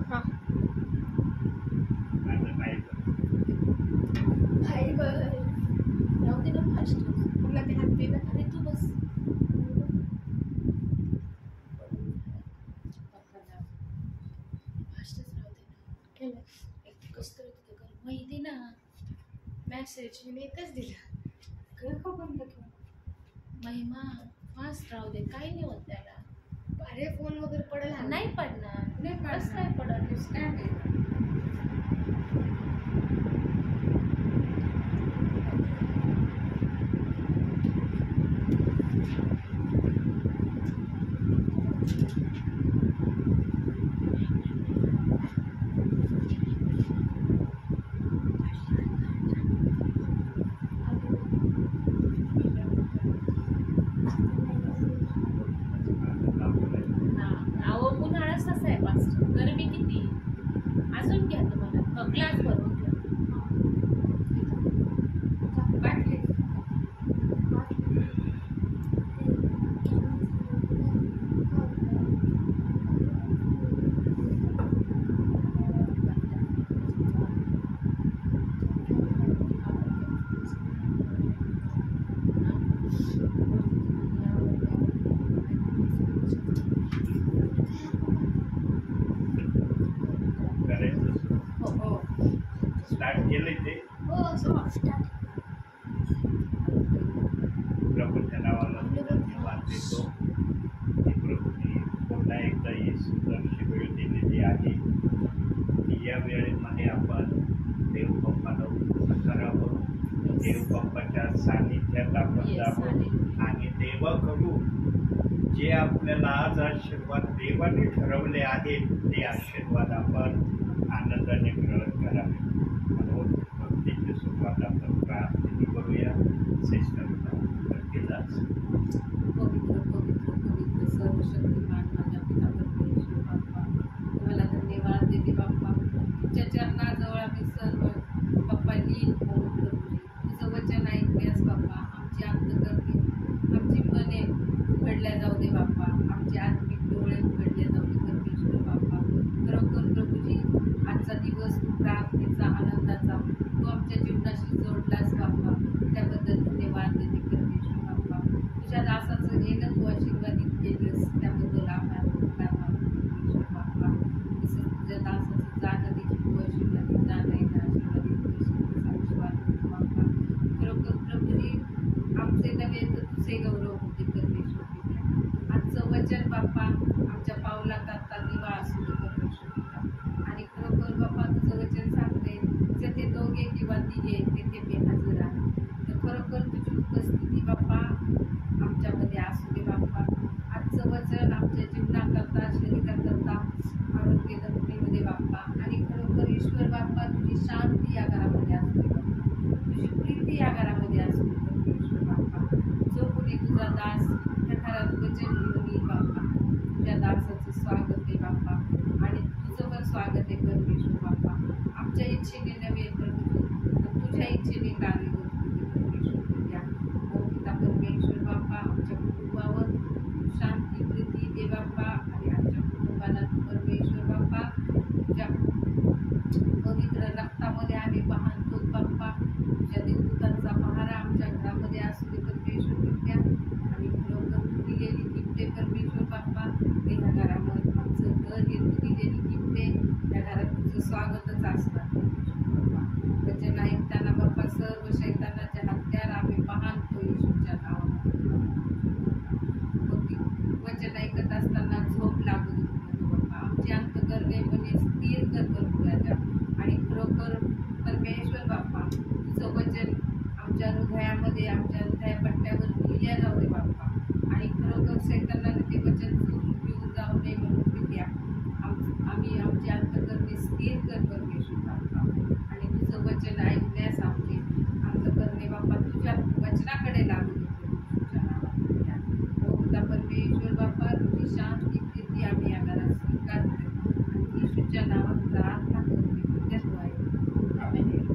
हा माझं नाही भाई बरं राहू दे ना फास्ट तुला ते हात दे ना अरे तू बस फास्टच राहू दे ना केलं एक कसं करत होतं कर माहिती ना मॅसेज मी एकच दिला खरं का बंद केलं महिमा फास्ट राहू दे काही नाही होत त्याला अरे फोन वगैरे पडेल नाही पडणार नाही कसं काय पडणार स्टँड आहे अहो उन्हाळाच तसा आहे फास्ट गरमी किती अजून घ्या तुम्हाला ग्लास भरून घ्या बाटली करायचं. हो स्टार्ट केलंय ते हो स्टार्ट प्रभूच्या नावाला धन्यवाद देतो की प्रभूने पुन्हा एकदा ही सुंदरशी वेळ दिलेली आहे की या वेळेमध्ये आपण देवबाप्पाला उपस्थित करावं देवबाप्पाच्या सानिध्यात आपण जावं आणि देवाकडून जे आपल्याला आज आशीर्वाद देवाने ठरवले आहेत ते आशीर्वाद आपण आनंदाने ग्रहण करावे म्हणून भक्तीची सुरुवात आपण प्रार्थने करूया सिस्टमला केलाच पवित्र पवित्र पवित्र सर्वशक्तिमान माझ्या पिता परमेश्वर बाप्पा तुम्हाला धन्यवाद देते बाप्पा तुमच्या चरणाजवळ आम्ही सर्व बाप्पा लीन होऊन प्रभूजी तुझं वचन ऐकण्यास बाप्पा आमची अंतकरणे आमची मने उघडल्या जाऊ दे बाप्पा आमचे आत्मिक डोळे उघडले जाऊ दे परमेश्वर बाप्पा खरोखर प्रभूजी आजचा दिवस तू प्रार्थनेचा आनंदाचा तू आमच्या जीवनाशी जोडलास बाप्पा त्याबद्दल धन्यवाद देते परमेश्वर बाप्पा तुझ्या दासाचं येणं तू आशीर्वादित केलंस त्याबद्दल आभार परमेश्वर बाप्पा तसंच तुझ्या दासाचं जाणं देखील तू आशीर्वादित जाणं येणं आशीर्वादित करशील आशीर्वाद बाप्पा खरोखर प्रभूजी आमचे नव्हे तर तुझे गौरव होते परमेश्वर पित्या आजचं वचन बाप्पा आमच्या पावलात आता दिवा असू दे परमेश्वर पित्या आणि खरोखर बाप्पा तुझं वचन सांगते जेथे दोघे किंवा तिघे तेथे मी हजर आहे तर खरोखर तुझी उपस्थिती बाप्पा आमच्यामध्ये असू दे बाप्पा आजचं वचन आमच्या जीवनाकरता शरीराकरता आरोग्य दत्तीमध्ये बाप्पा आणि खरोखर ईश्वर बाप्पा तुझी शांती या घरामध्ये असू दे बाप्पा तुझी प्रीती या घरामध्ये असू दे परमेश्वर बाप्पा जो कोणी तुझा दास त्या घरात वचन घेऊन येईल बाप्पा तुझ्या दासाचं स्वागत आहे बाप्पा आणि तुझं पण स्वागत आहे परमेश्वर बाप्पा आमच्या इच्छेने नव्हे तर तुझ्या इच्छेने कार्य करतो परमेश्वर द्या ओ पिता परमेश्वर बाप्पा आमच्या कुटुंबावर शांती प्रीती दे बाप्पा आणि आमच्या कुटुंबाला परमेश्वर बाप्पा तुझ्या पवित्र रक्तामध्ये आम्ही पाहतो बाप्पा तुझ्या देवदूतांचा पहारा आमच्या घरामध्ये असू दे परमेश्वर विद्या आणि खरोखर तू दिलेली गिफ्टे परमेश्वर बाप्पा ते ह्या घरामध्ये आमचं घर हे तू दिलेली गिफ्टे या घरात तुझं स्वागतच असणार वचन ऐकताना बाप्पा सर्व शैतानाच्या हत्यार आम्ही पाहतो येशूच्या नावामध्ये वचन ऐकत असताना झोप लागू नको बाप्पा आमची अंतकरणे मने स्थिर कर परमेश्वर आणि खरोखर परमेश्वर बाप्पा तुझं वचन आमच्या हृदयामध्ये आमच्या हृदयपट्ट्यावर लिहिल्या जाऊ दे बाप्पा आणि खरोखर शैतानाने ते वचन चोरून घेऊन जाऊ नये म्हणून विद्या आम्ही आमची अंतकरणे स्थिर कर परमेश्वर बाप्पा आणि तुझं वचन ऐकण्यास आमचे अंतकरणे बाप्पा तुझ्या वचनाकडे लागू दे तुझ्या नावात ओ पिता परमेश्वर बाप्पा तुझी शांती प्रीती आम्ही या घरात स्वीकारतो आणि येशूच्या नावात प्रार्थना करतो विद्यार्थी आहे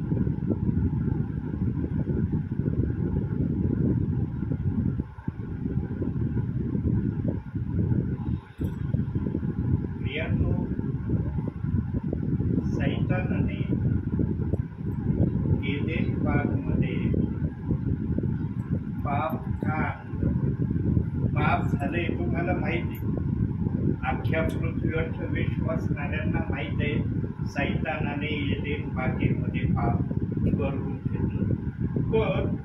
माहिती आहे, अख्ख्या पृथ्वीवरच्या विश्वासणाऱ्यांना माहित आहे सैतानाने एदेन बागेमध्ये पाप करून घेतलं. पण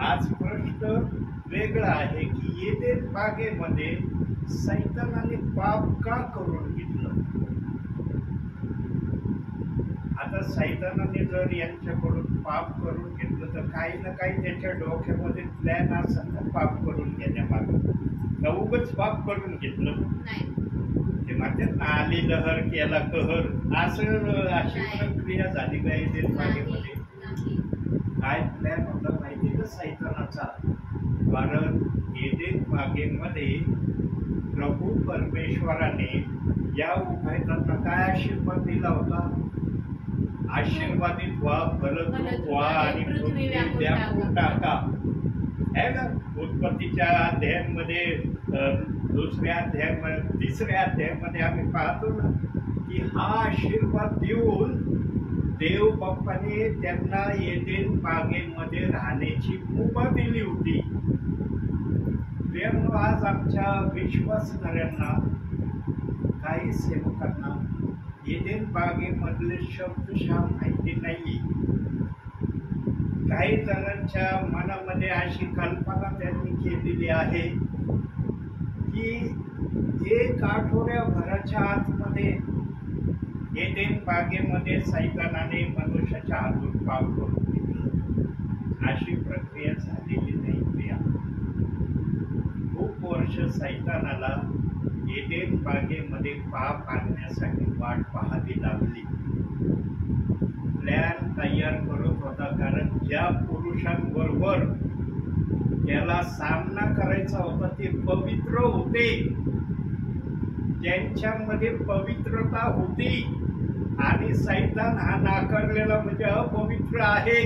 आज प्रश्न वेगळा आहे की एदेन बागेमध्ये सैतानाने पाप का करून घेतलं. आता सैतानाने जर यांच्याकडून पाप करून घेतलं तर काही ना काही त्याच्या डोक्यामध्ये प्लॅन असेल ना पाप करून घेण्यामागे. उगाच पाप करून घेतलं नाही. ते म्हणतात ना आली लहर केला कहर, असं अशी प्रक्रिया झाली का एदेन बागेमध्ये. नाही. काय प्लॅन होता माहिती का सैतानाचा. कारण एदेन बागेमध्ये प्रभू परमेश्वराने या उभयतांना काय आशीर्वाद दिला होता. आशीर्वादित व्हा, फलद्रूप व्हा आणि पृथ्वी व्यापून टाका. है ना. उत्पत्तीच्या अध्यायांमध्ये दुसऱ्या अध्यायामध्ये तिसऱ्या अध्यायामध्ये आम्ही पाहतो ना की हा आशीर्वाद देऊन देव बाप्पाने त्यांना एदेन बागेमध्ये राहण्याची मुभा दिली होती. त्यामुळे आज आमच्या विश्वासणाऱ्यांना काही सेवकांना एदेन बागेमधले शब्दशः माहिती नाही. काही जणांच्या मनामध्ये अशी कल्पना त्यांनी केलेली आहे की एक आठवड्याभराच्या आतमध्ये एदेन बागेमध्ये सैतानाने मनुष्याच्या हातून पाप करून घेतलं. अशी प्रक्रिया झालेली नाही. प्रिया, खूप वर्ष सैतानाला एदेन बागेमध्ये पाप आणण्यासाठी वाट पाहावी लागली. प्लॅन तयार करत होता. कारण ज्या पुरुषांबरोबर त्याला सामना करायचा होता ते पवित्र होते, त्यांच्यामध्ये पवित्रता होती. आणि सैतान हा नाकारलेला म्हणजे अपवित्र आहे.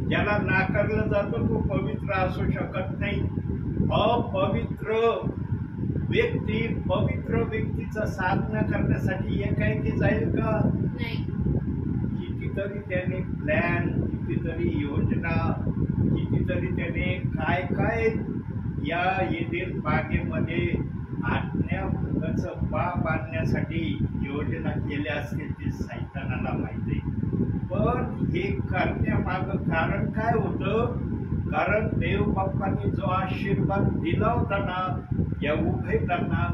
ज्याला नाकारलं जातं तो पवित्र असू शकत नाही. अपवित्र व्यक्ती पवित्र व्यक्तीचा साधना करण्यासाठी एकाएकी जाईल का. नाही. कितीतरी त्याने प्लॅन, कितीतरी योजना, कितीतरी त्याने काय काय या एदेन बागेमध्ये आज्ञाभंगाचं पाप आणण्यासाठी योजना केल्या असतील ते सैतानाला माहिती. पण हे करण्यामागं कारण काय होतं. कारण देव बाप्पांनी जो आशीर्वाद दिला होता ना या उभयतांना,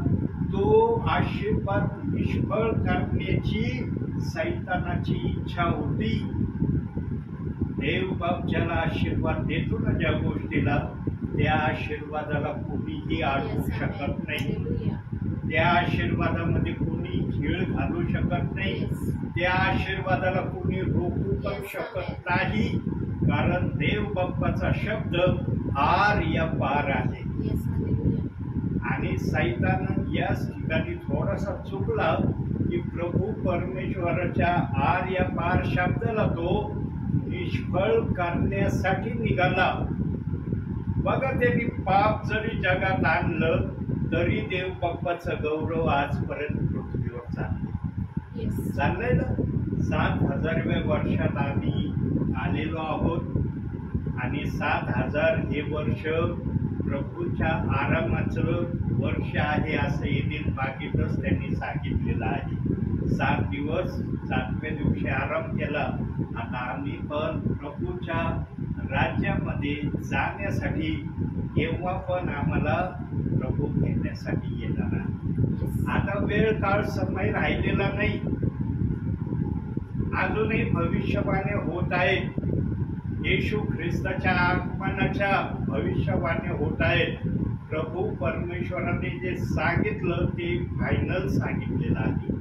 तो आशीर्वाद निष्फळ करण्याची सैतानाची इच्छा होती. देव बाप ज्याला आशीर्वाद देतो ना ज्या गोष्टीला, त्या आशीर्वादाला कोणीही अडवू शकत नाही. त्या आशीर्वादामध्ये कोणी झीळ घालू शकत नाही. त्या आशीर्वादाला कोणी रोखू पण शकत नाही. कारण देव बाप्पाचा शब्द आर या पार आहे. आणि सैतान याच ठिकाणी थोडासा चुकला की प्रभू परमेश्वराच्या आर या पार शब्दाला तो निष्फळ करण्यासाठी निघाला. बघा, त्यांनी पाप जरी जगात आणलं तरी देव बाप्पाचं गौरव आजपर्यंत पृथ्वीवर चाललंय ना. 7000व्या वर्षात आम्ही आलेलो आहोत आणि 7000 हे वर्ष प्रभूच्या आरामाचं वर्ष आहे असं एदेन बागेतच त्यांनी सांगितलेलं आहे. 7 दिवस 7व्या दिवशी आराम केला. आता आम्ही पण प्रभूच्या राज्यामध्ये जाण्यासाठी केव्हा पण आम्हाला प्रभू घेण्यासाठी येणार आहे. आता वेळ काळ समय राहिलेला नाही. अजूनही भविष्यवाणी होत आहेत. येशू ख्रिस्ताच्या आगमनाच्या भविष्यवाणी होत आहेत. प्रभू परमेश्वराने जे सांगितलं ते फायनल सांगितलेलं आहे.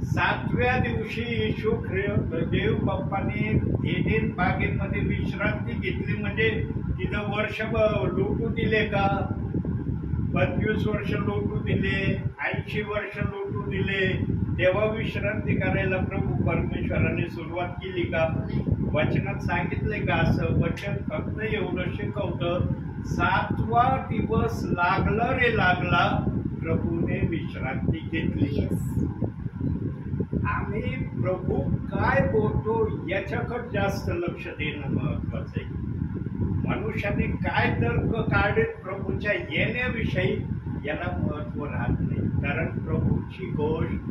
7व्या दिवशी येशू देव बाप्पाने एदेन बागेमध्ये विश्रांती घेतली. म्हणजे तिथं वर्ष लोटू दिले का. 25 वर्ष लोटू दिले, 80 वर्ष लोटू दिले, तेव्हा विश्रांती करायला प्रभू परमेश्वराने सुरुवात केली का. वचनात सांगितले का. असं वचन फक्त एवढं शिकवतं, 7वा दिवस लागला रे लागला, प्रभूने विश्रांती घेतली. आम्ही प्रभू काय बोलतो याच्याकडे जास्त लक्ष देणं महत्वाचं आहे. मनुष्याने काय तर्क काढले प्रभूच्या येण्याविषयी याला महत्व राहत नाही, कारण प्रभूची गोष्ट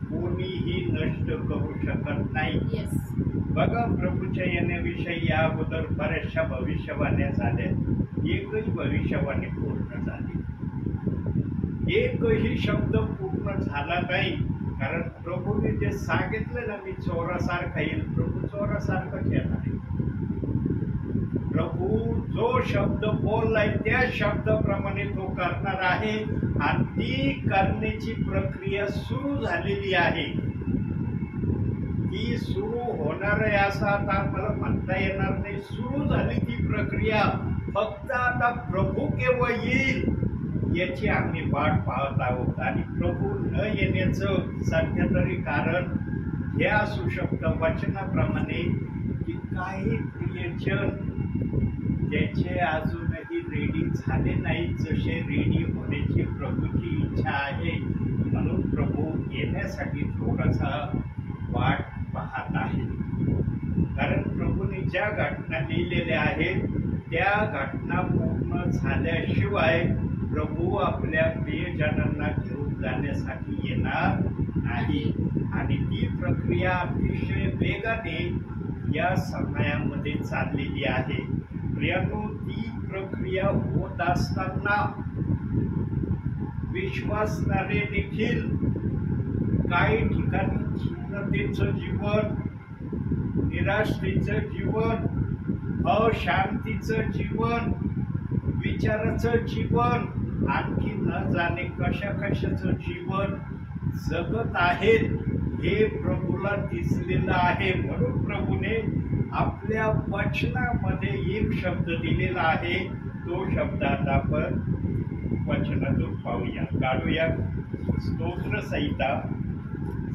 कोणीही नष्ट करू शकत नाही. येस. बघा, प्रभूच्या येण्याविषयी या अगोदर बऱ्याचशा भविष्यवाण्या झाल्या, एकही भविष्यवाणी पूर्ण झाली, एकही शब्द पूर्ण झाला नाही. कारण प्रभूने जे सांगितलं ना, मी चोरासारखा येईल, प्रभू चोरासारखंच येणार आहे. प्रभू जो शब्द बोललाय त्या शब्दाप्रमाणे तो करणार आहे, आणि ती करण्याची प्रक्रिया सुरू झालेली आहे. ती सुरू होणार आहे असं आता आम्हाला म्हणता येणार नाही. सुरू झाली ती प्रक्रिया, फक्त आता प्रभू केव्हा येईल याची आम्ही वाट पाहत आहोत. आणि प्रभू न येण्याचं सध्या तरी कारण हे असू शकतं वचनाप्रमाणे की काही प्रियजन त्याचे अजूनही रेडी झाले नाहीत, जसे रेडी होण्याची प्रभूची इच्छा आहे. म्हणून प्रभू येण्यासाठी थोडासा वाट पाहत आहे. कारण प्रभूने ज्या घटना लिहिलेल्या आहेत त्या घटना पूर्ण झाल्याशिवाय प्रभू आपल्या प्रियजनांना घेऊन जाण्यासाठी येणार नाही. आणि ती प्रक्रिया अतिशय वेगाने या समयामध्ये चाललेली आहे. प्रियांनो, ती प्रक्रिया होत असताना विश्वासणारे देखील काही ठिकाणी खिन्नतेचं जीवन, निराशेचं जीवन, अशांतीचं जीवन, विचाराचं जीवन, आणखी न जाणे कशा कशाचं जीवन जगत आहेत हे प्रभूला दिसलेलं आहे. म्हणून प्रभूने आपल्या वचनामध्ये एक शब्द दिलेला आहे. तो शब्द आता आपण वचनातून पाहूया, काढूया. स्तोत्र संहिता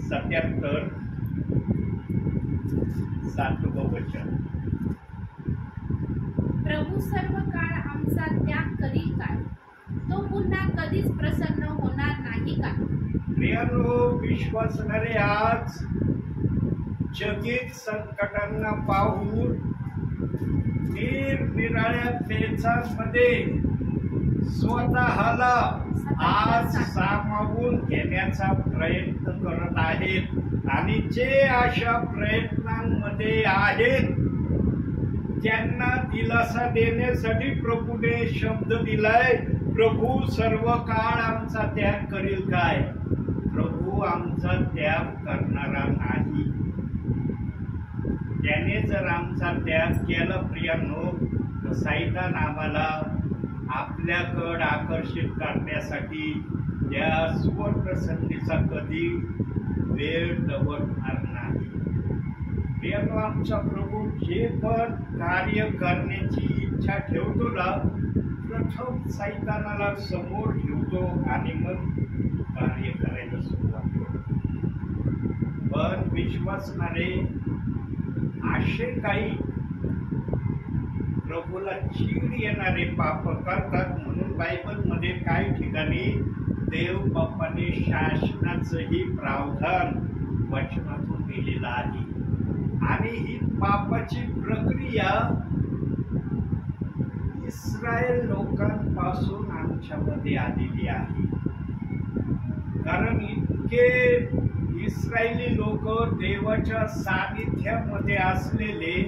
77 7वं वचन. प्रभू सर्व काळ आमचा त्याग करील काय? तो पुन्हा कधीच प्रसन्न होणार नाही का? प्रियांनो, विश्वासणारे आज जगित संकटांना पाहून निरनिराळ्या पेचांमध्ये स्वतःला आज सामावून घेण्याचा प्रयत्न करत आहेत. आणि जे अशा प्रयत्नांमध्ये आहेत त्यांना दिलासा देण्यासाठी प्रभूने शब्द दिलाय, प्रभू सर्व काळ आमचा त्याग करील काय? प्रभू आमचा त्याग करणारा नाही. त्याने जर आमचा त्याग केला प्रियांनो, तर सैतान आम्हाला आपल्याकडे आकर्षित करण्यासाठी त्या सुवर्ण संधीचा कधी वेळ दवडणार नाही. प्रियांनो, आमचा प्रभू जे पण कार्य करण्याची इच्छा ठेवतो ना, प्रथम सैतानाला समोर ठेवतो आणि मग कार्य करायला सुरुवात करतो. पण विश्वासणारे असे काही प्रभूला चीड येणारे पाप करतात. म्हणून बायबलमध्ये काही ठिकाणी देव बाप्पाने शासनाचंही प्रावधान वचनातून दिलेलं आहे. आणि ही पापाची प्रक्रिया इस्रायल लोकांपासून आमच्यामध्ये आलेली आहे. कारण इतके इस्रायली लोक देवाच्या सानिध्यामध्ये असलेले,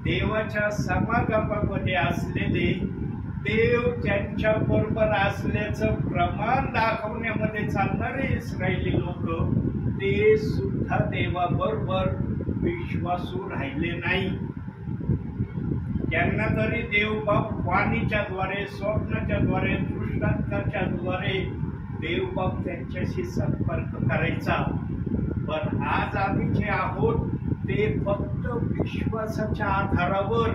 देवाच्या समागमामध्ये असलेले, देव त्यांच्या बरोबर असल्याचं प्रमाण दाखवण्यामध्ये चालणारे इस्रायली लोक, ते सुद्धा देवाबरोबर विश्वासू राहिले नाही. त्यांना तरी देवबाप वाणीच्या द्वारे, स्वप्नाच्या द्वारे, दृष्टांताच्या द्वारे देवबाप त्यांच्याशी संपर्क करायचा. पण आज आम्ही जे आहोत ते फक्त विश्वासाच्या आधारावर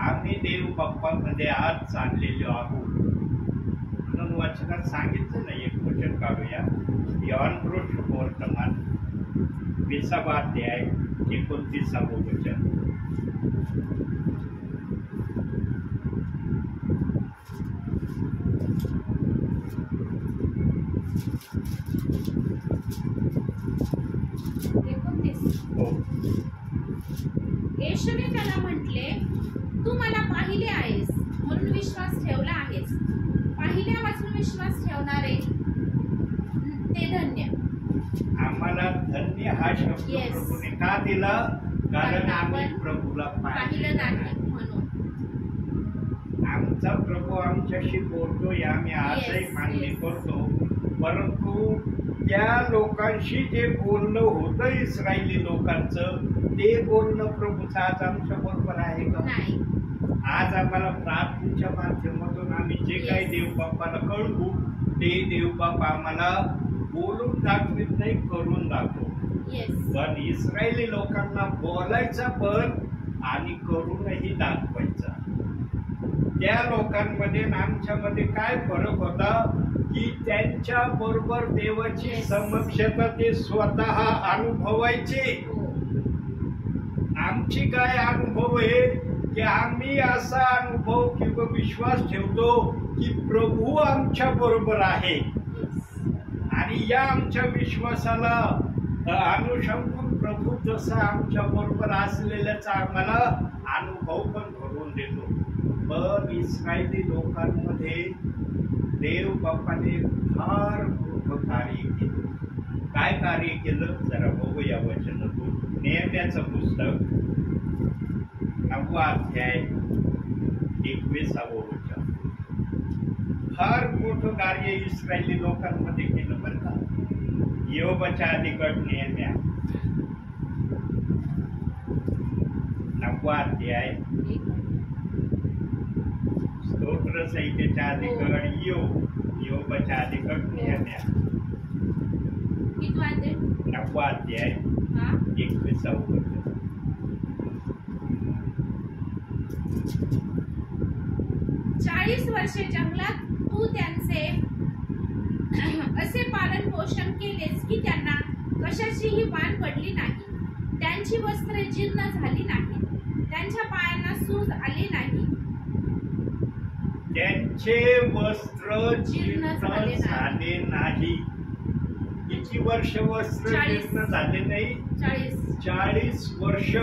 आम्ही देवबाप्पामध्ये आज चाललेलो आहोत. म्हणून वचनात सांगितलं नाही, एक वचन काढूया. योहान वर्तमान 20वा अध्याय 29वं वचन. येशूने त्याला म्हटले, तू मला पाहिले आहेस, म्हणून विश्वास ठेवला आहेस. पाहिल्यापासून विश्वास ठेवणारे ते धन्य. आम्हाला धन्य हा शब्द Yes. प्रभूने का दिला? कारण आम्ही प्रभूला पाहिलं नाही म्हणून. आमचा प्रभू आमच्याशी बोलतोय आम्ही आजही Yes, मान्य yes. करतो, परंतु त्या लोकांशी जे बोलणं होतं इस्रायली लोकांचं, ते बोलणं प्रभूचं आज आमच्या बरोबर आहे का? नाही. आज आम्हाला प्रार्थनेच्या माध्यमातून आम्ही जे Yes. काही देव बाप्पाला कळवू ते देव बाप्पा आम्हाला बोलून दाखवित नाही, करून दाखवतो. येस. पण इस्रायली लोकांना बोलायचा पण आणि करूनही दाखवायचा. त्या लोकांमध्ये आणि आमच्यामध्ये काय फरक होता की त्यांच्या बरोबर देवाची Yes. समक्षता ते स्वतः अनुभवायचे. हो. आमची काय अनुभव आहे की आम्ही असा अनुभव किंवा विश्वास ठेवतो की प्रभू आमच्या बरोबर आहे येस. आणि या आमच्या विश्वासाला अनुषंगून प्रभू जसा आमच्या बरोबर असलेल्याचा आम्हाला अनुभव पण करून देतो. पण इस्रायली लोकांमध्ये देव बाप्पाने फार मोठं कार्य केलं. काय कार्य केलं जरा बघूया वचनातून. नेहम्याचं पुस्तक 9वा अध्याय 21वा वचन. फार मोठं कार्य इस्रायली लोकांमध्ये केलं बरं का. योबाच्या अलीकड नेहम्या 9वा अध्याय स्तोत्र संहितेच्या अलीकड योबाच्या अलीकड नेहम्या किती वाजले? 9वा अध्याय हा. 21वा वचन. 40 वर्षे जंगलात तू त्यांचे असे पालन पोषण केलेस की त्यांना कशाचीही वाण पडली नाही. त्यांची वस्त्रे जीर्ण झाली नाही, त्यांच्या पायांना सूज आली नाही. त्यांचे वस्त्र जीर्ण झाले नाही. किती वर्ष वस्त्र 40. जीर्ण झाले नाही? 40 वर्ष.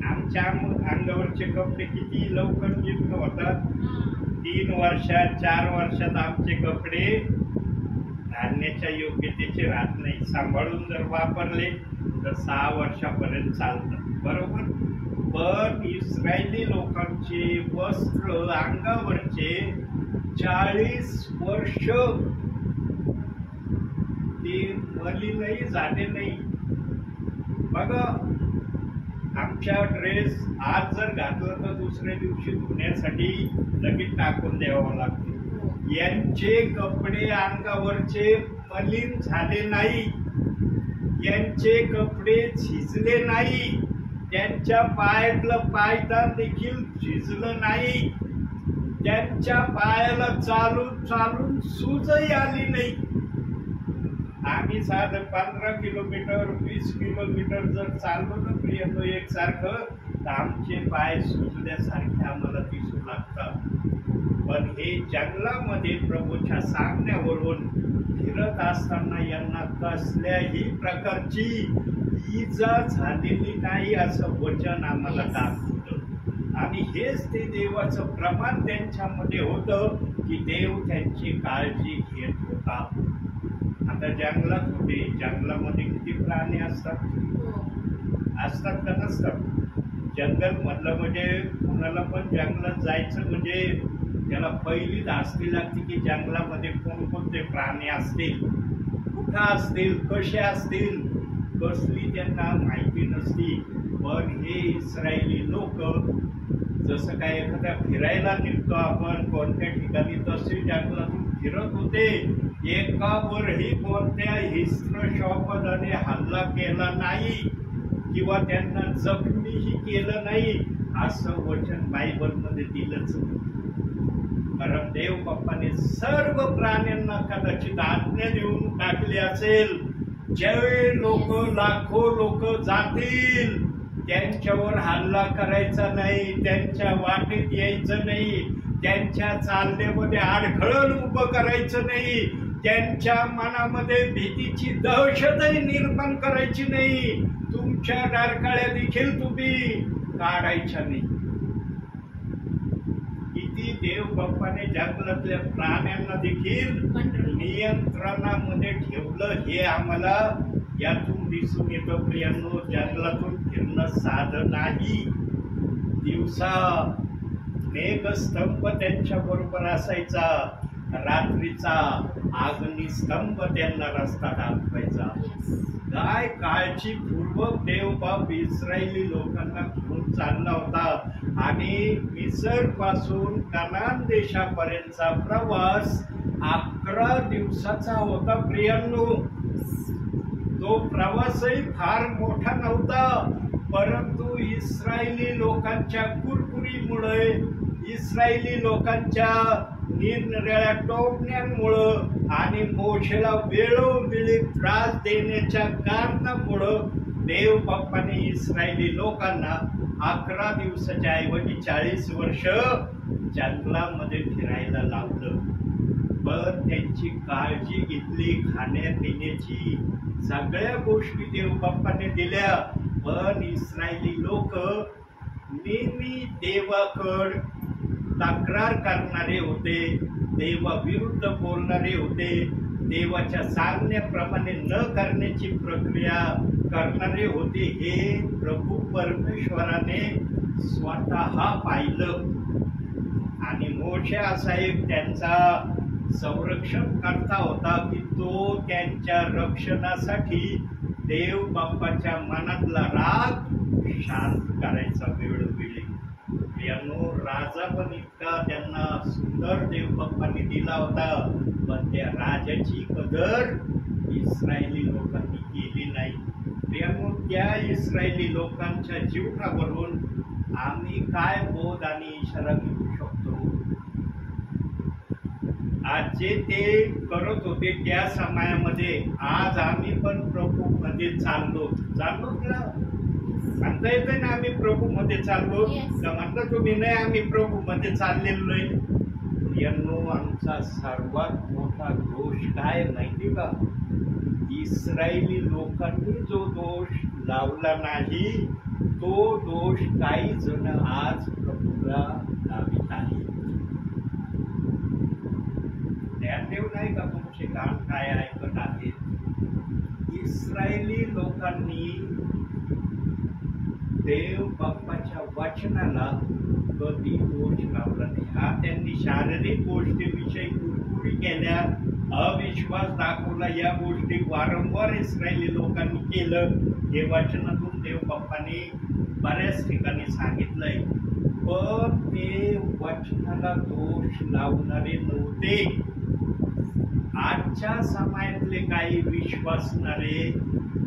आमच्या अंगावरचे कपडे किती लवकर जीर्ण होतात. 3 वर्षात 4 वर्षात आमचे कपडे घालण्याच्या योग्यतेचे राहत नाही. सांभाळून जर वापरले तर 6 वर्षापर्यंत चालतात, बरोबर. पण इस्रायली लोकांचे वस्त्र अंगावरचे 40 वर्ष ते मलिनही झाले नाही. बघा, आमच्या ड्रेस आज जर घातला तर दुसऱ्या दिवशी धुण्यासाठी लगेच टाकून द्यावं लागते. यांचे कपडे अंगावरचे मलिन झाले नाही, यांचे कपडे झिजले नाही, त्यांच्या पायातलं पायदान देखील झिजलं नाही, त्यांच्या पायाला चालून चालून सूजही आली नाही. आम्ही साधं 15 किलोमीटर 20 किलोमीटर जर चाललो ना प्रियतो एकसारखं, तर आमचे पाय सुजल्यासारखे आम्हाला दिसू लागतात. पण हे जंगलामध्ये प्रभूच्या सांगण्यावरून फिरत असताना यांना कसल्याही प्रकारची इजा झालेली नाही असं वचन आम्हाला दाखवतं. आणि हेच ते देवाचं प्रमाण त्यांच्यामध्ये होतं की देव त्यांची काळजी घेत होता. आता जंगलात होते, जंगलामध्ये किती प्राणी असतात का नसतात? जंगल म्हटलं म्हणजे कुणाला पण जंगलात जायचं म्हणजे त्याला पहिली धास्ती लागते की जंगलामध्ये कोणकोणते प्राणी असतील, कुठं असतील, कसे असतील, कसली त्यांना माहिती नसती. पण हे इस्रायली लोक जसं काय एखाद्या फिरायला निघतो आपण कोणत्या ठिकाणी, तसे जंगलातून फिरत होते. एकावरही कोणत्या हिंस्र शौपदाने हल्ला केला नाही किंवा त्यांना जखमीही केलं नाही असं वचन बायबलमध्ये दिलंच. कारण देव बाप्पाने सर्व प्राण्यांना कदाचित आज्ञा देऊन टाकली असेल, ज्यावेळी लोक लाखो लोक जातील त्यांच्यावर हल्ला करायचा नाही, त्यांच्या वाटेत यायचं नाही, त्यांच्या चालण्यामध्ये अडखळण उभं करायचं नाही, त्यांच्या मनामध्ये भीतीची दहशतही निर्माण करायची नाही, तुमच्या डारकाळ्या देखील तुम्ही काढायच्या नाही. देव बाप्पाने जंगलातल्या प्राण्यांना देखील कंट्रोल नियंत्रणामध्ये ठेवलं हे आम्हाला यातून दिसून येतं. प्रियांनो, जंगलातून फिरणं साधं नाही. दिवसा मेघस्तंभ त्यांच्या बरोबर असायचा, रात्रीचा अग्निस्तंभ त्यांना रस्ता दाखवायचा. काय काळजीपूर्वक देवबाप इस्रायली लोकांना घेऊन चालला होता आणि मिसर पासून कनान देशापर्यंतचा प्रवास 11 दिवसाचा होता. प्रियांनो, तो प्रवासही फार मोठा नव्हता, परंतु इस्रायली लोकांच्या कुरकुरीमुळे, इस्रायली लोकांच्या निरनिराळ्या टोपण्यांमुळं आणि मोशेला वेळोवेळी त्रास देण्याच्या कारणामुळं देव बाप्पाने इस्रायली लोकांना 11 दिवसाच्या ऐवजी 40 वर्ष जंगलामध्ये फिरायला लावलं. पण त्यांची काळजी घेतली, खाण्यापिण्याची सगळ्या गोष्टी देव बाप्पाने दिल्या. पण इस्रायली लोक नेहमी देवाकड तक्रार करणारे होते, देवाविरुद्ध बोलणारे होते, देवाच्या सांगण्याप्रमाणे न करण्याची प्रक्रिया करणारे होते. हे प्रभू परमेश्वराने स्वतः पाहिलं आणि मोशे असा एक त्यांचा संरक्षण करता होता की तो त्यांच्या रक्षणासाठी देव बाप्पाच्या मनातला राग शांत करायचा वेळोवेळी. यानो राजा पण इतका त्यांना सुंदर देव बाप्पांनी दिला होता, पण त्या राजाची कदर इस्रायली लोकांनी केली नाही. यानो त्या इस्रायली लोकांच्या जीवनावरून आम्ही काय बोध आणि इशारा घेऊ शकतो? आज जे ते करत होते त्या समयामध्ये आज आम्ही पण प्रभू मध्ये चाललो ना, म्हणता येतं ना आम्ही प्रभू मध्ये चाललो का? म्हणता तुम्ही नाही आम्ही प्रभू मध्ये चाललेलो नाही. यांनो, आमचा सर्वात मोठा दोष काय माहिती का? इस्रायली लोकांनी जो दोष लावला नाही तो दोष काही जण आज प्रभूला लावित आहे. देव नाही का तुमचे काम काय ऐकत आहेत? इस्रायली लोकांनी देव बाप्पाच्या वचनाला कधी दोष लावला नाही. हा त्यांनी शारीरिक गोष्टीविषयी कुरकुरी केल्या, अविश्वास दाखवला, या गोष्टी वारंवार इस्रायली लोकांनी केलं. हे वचनातून देव बाप्पाने बऱ्याच ठिकाणी सांगितलंय. पण ते वचनाला दोष लावणारे नव्हते. आजच्या समाजातले काही विश्वासणारे,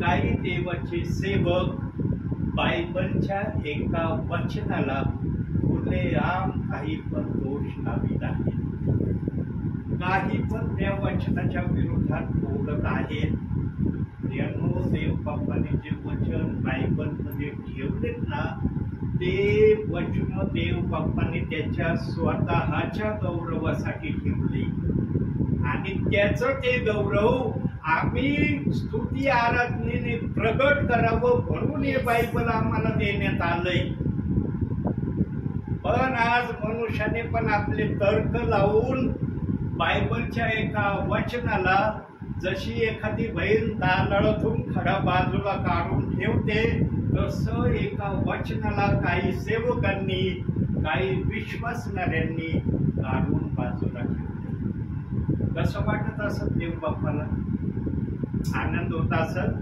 काही देवाचे सेवक बायबलच्या एका वचनाला खुलेआम काही पण दोष लावित आहेत, काही पण त्या वचनाच्या विरोधात बोलत आहेत. देव बाप्पाने जे वचन बायबलमध्ये ठेवलेत ना, ते वचन देव बाप्पाने त्याच्या स्वतःच्या गौरवासाठी ठेवले आणि त्याचं ते गौरव आम्ही स्तुती आराधनेने प्रगट करावं म्हणून हे बायबल आम्हाला देण्यात आलंय. पण आज मनुष्याने पण आपले तर्क लावून बायबलच्या एका वचनाला जशी एखादी बहीण दानळातून खडा बाजूला काढून ठेवते, तसं एका वचनाला काही सेवकांनी, काही विश्वासणाऱ्यांनी काढून बाजूला ठेवते. कसं वाटत असत देव बाप्पाला? आनंद होत असत?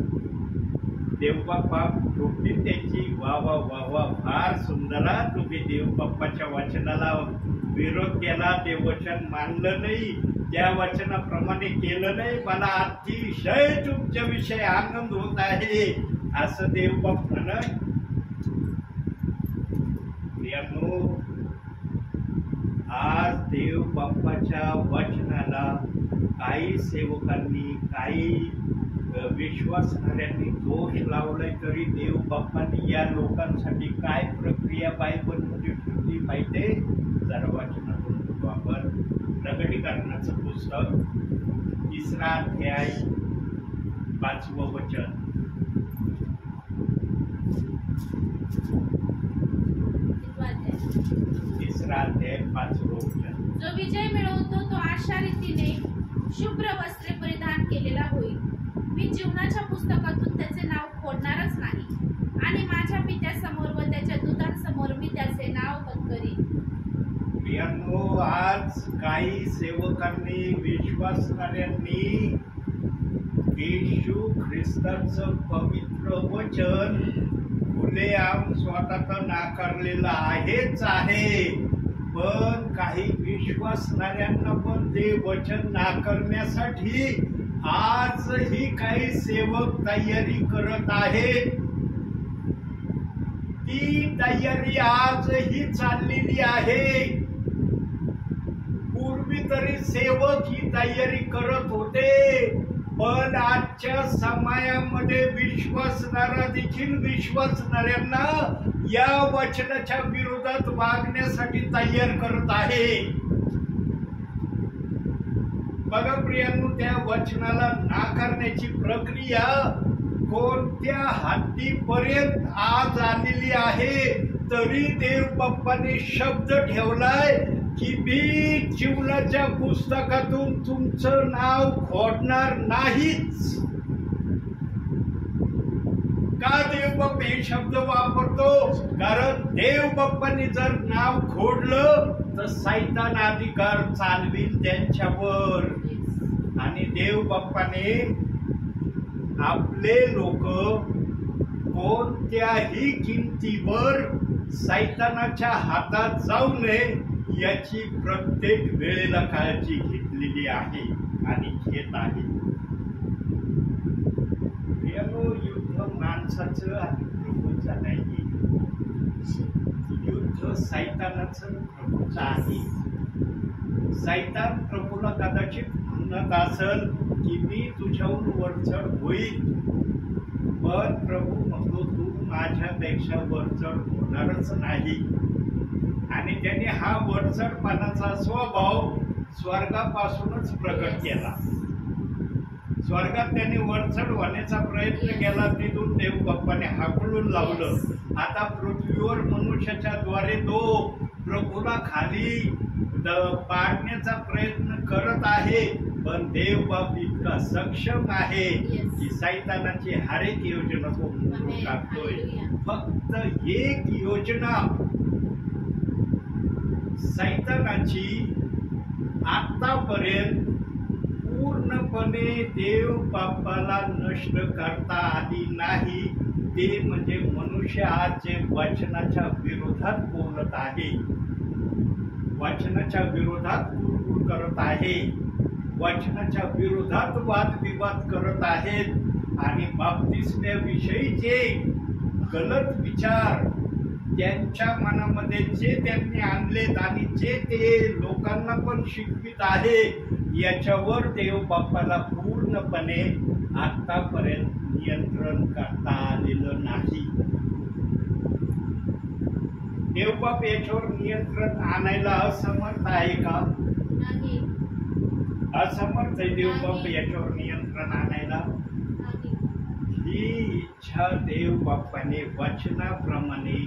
देव बाप्पा तुम्ही त्याची वा वा वा वा फार सुंदर, तुम्ही देव बाप्पाच्या वचनाला विरोध केला, ते वचन मानलं नाही, त्या वचनाप्रमाणे केलं नाही, मला अतिशय तुमच्या विषयी आनंद होत आहे असं देव बाप्पानं. आज देव बाप्पाच्या वचनाला काही सेवकांनी, काही विश्वासणाऱ्यांनी दोष लावलाय, तरी देव बाप्पांनी या लोकांसाठी काय प्रक्रिया बायबलमध्ये ठेवली माहितीये? जरा वचनातून बघू आपण. प्रकटीकरणाचं पुस्तक 3रा अध्याय 5वं वचन. अध्याय 3रा अध्याय 5वं वचन. जो विजय मिळवतो तो अशा रीतीने शुभ्र वस्त्रे परिधान केलेला होईल. मी जीवनाच्या पुस्तकातून त्याचे नाव खोडणारच नाही आणि माझ्या पित्यासमोर व त्याच्या दूतांसमोर मी त्याचे नाव पत्करीन. प्रियांनो, आज काही सेवकांनी विश्वासणाऱ्यांनी येशू ख्रिस्ताचं पवित्र वचन खुलेआम स्वतः नाकारलेलं आहेच आहे, पण काही विश्वासणाऱ्यांना पण ते वचन नाकारण्यासाठी आजही काही सेवक तयारी करत आहेत. ती तयारी आजही चाललेली आहे. पूर्वी तरी सेवक ही तयारी करत होते, पण आजच्या समयामध्ये विश्वासणारा देखील विश्वासणाऱ्यांना या वचनाच्या विरोधात वागण्यासाठी तयार करत आहे. बघा प्रियांनो, त्या वचनाला नाकारण्याची प्रक्रिया कोणत्या हद्दीपर्यंत आज आलेली आहे. तरी देव बाप्पाने शब्द ठेवलाय की मी जीवनाच्या पुस्तकातून तुमचं नाव खोडणार नाहीच. का देव बाप्पा हे शब्द वापरतो? कारण देव बाप्पाने जर नाव खोडलं तर सैतान अधिकार चालविल त्यांच्यावर. आणि देव बाप्पाने आपले लोक कोणत्याही किमतीवर सैतानाच्या हातात जाऊ नये याची प्रत्येक वेळेला काळजी घेतलेली आहे आणि घेत आहे. युद्ध माणसाचं आणि प्रभूचं नाही, युद्ध सैतानाचं प्रभूचं आहे. सैतान प्रभूला कदाचित म्हणत असेल की मी तुझ्याहून वरचढ होईल, पण प्रभू म्हणतो तू माझ्यापेक्षा वरचढ होणारच नाही. आणि त्याने हा वरचढपणाचा स्वभाव स्वर्गापासूनच प्रकट केला. स्वर्गात त्यांनी वरचढ होण्याचा प्रयत्न केला, तिथून देव बाप्पाने हाकलून लावलं. आता पृथ्वीवर मनुष्याच्या द्वारे तो प्रभूला खाली पाडण्याचा प्रयत्न करत आहे, पण देव बाप इतका सक्षम आहे की सैतानाची हर एक योजना तो मोडून टाकतोय. फक्त एक योजना सैतानाची आतापर्यंत पूर्णपणे देव बाप्पाला नष्ट करता आली नाही, ते म्हणजे मनुष्य आज जे वचनाच्या विरोधात बोलत आहे, वचनाच्या विरोधात कुरकुर करत आहे, वचनाच्या विरोधात वादविवाद करत आहेत आणि बाप्तिस्म्याविषयीचे गलत विचार त्यांच्या मनामध्ये जे त्यांनी आणलेत आणि जे ते लोकांना पण शिकवित आहे, याच्यावर देव बाप्पाला पूर्णपणे आतापर्यंत नियंत्रण करता आलेलं नाही. देवबाप याच्यावर नियंत्रण आणायला असमर्थ आहे का? नाही. असमर्थ आहे देवबाप याच्यावर नियंत्रण आणायला. ही इच्छा देव बाप्पाने वचनाप्रमाणे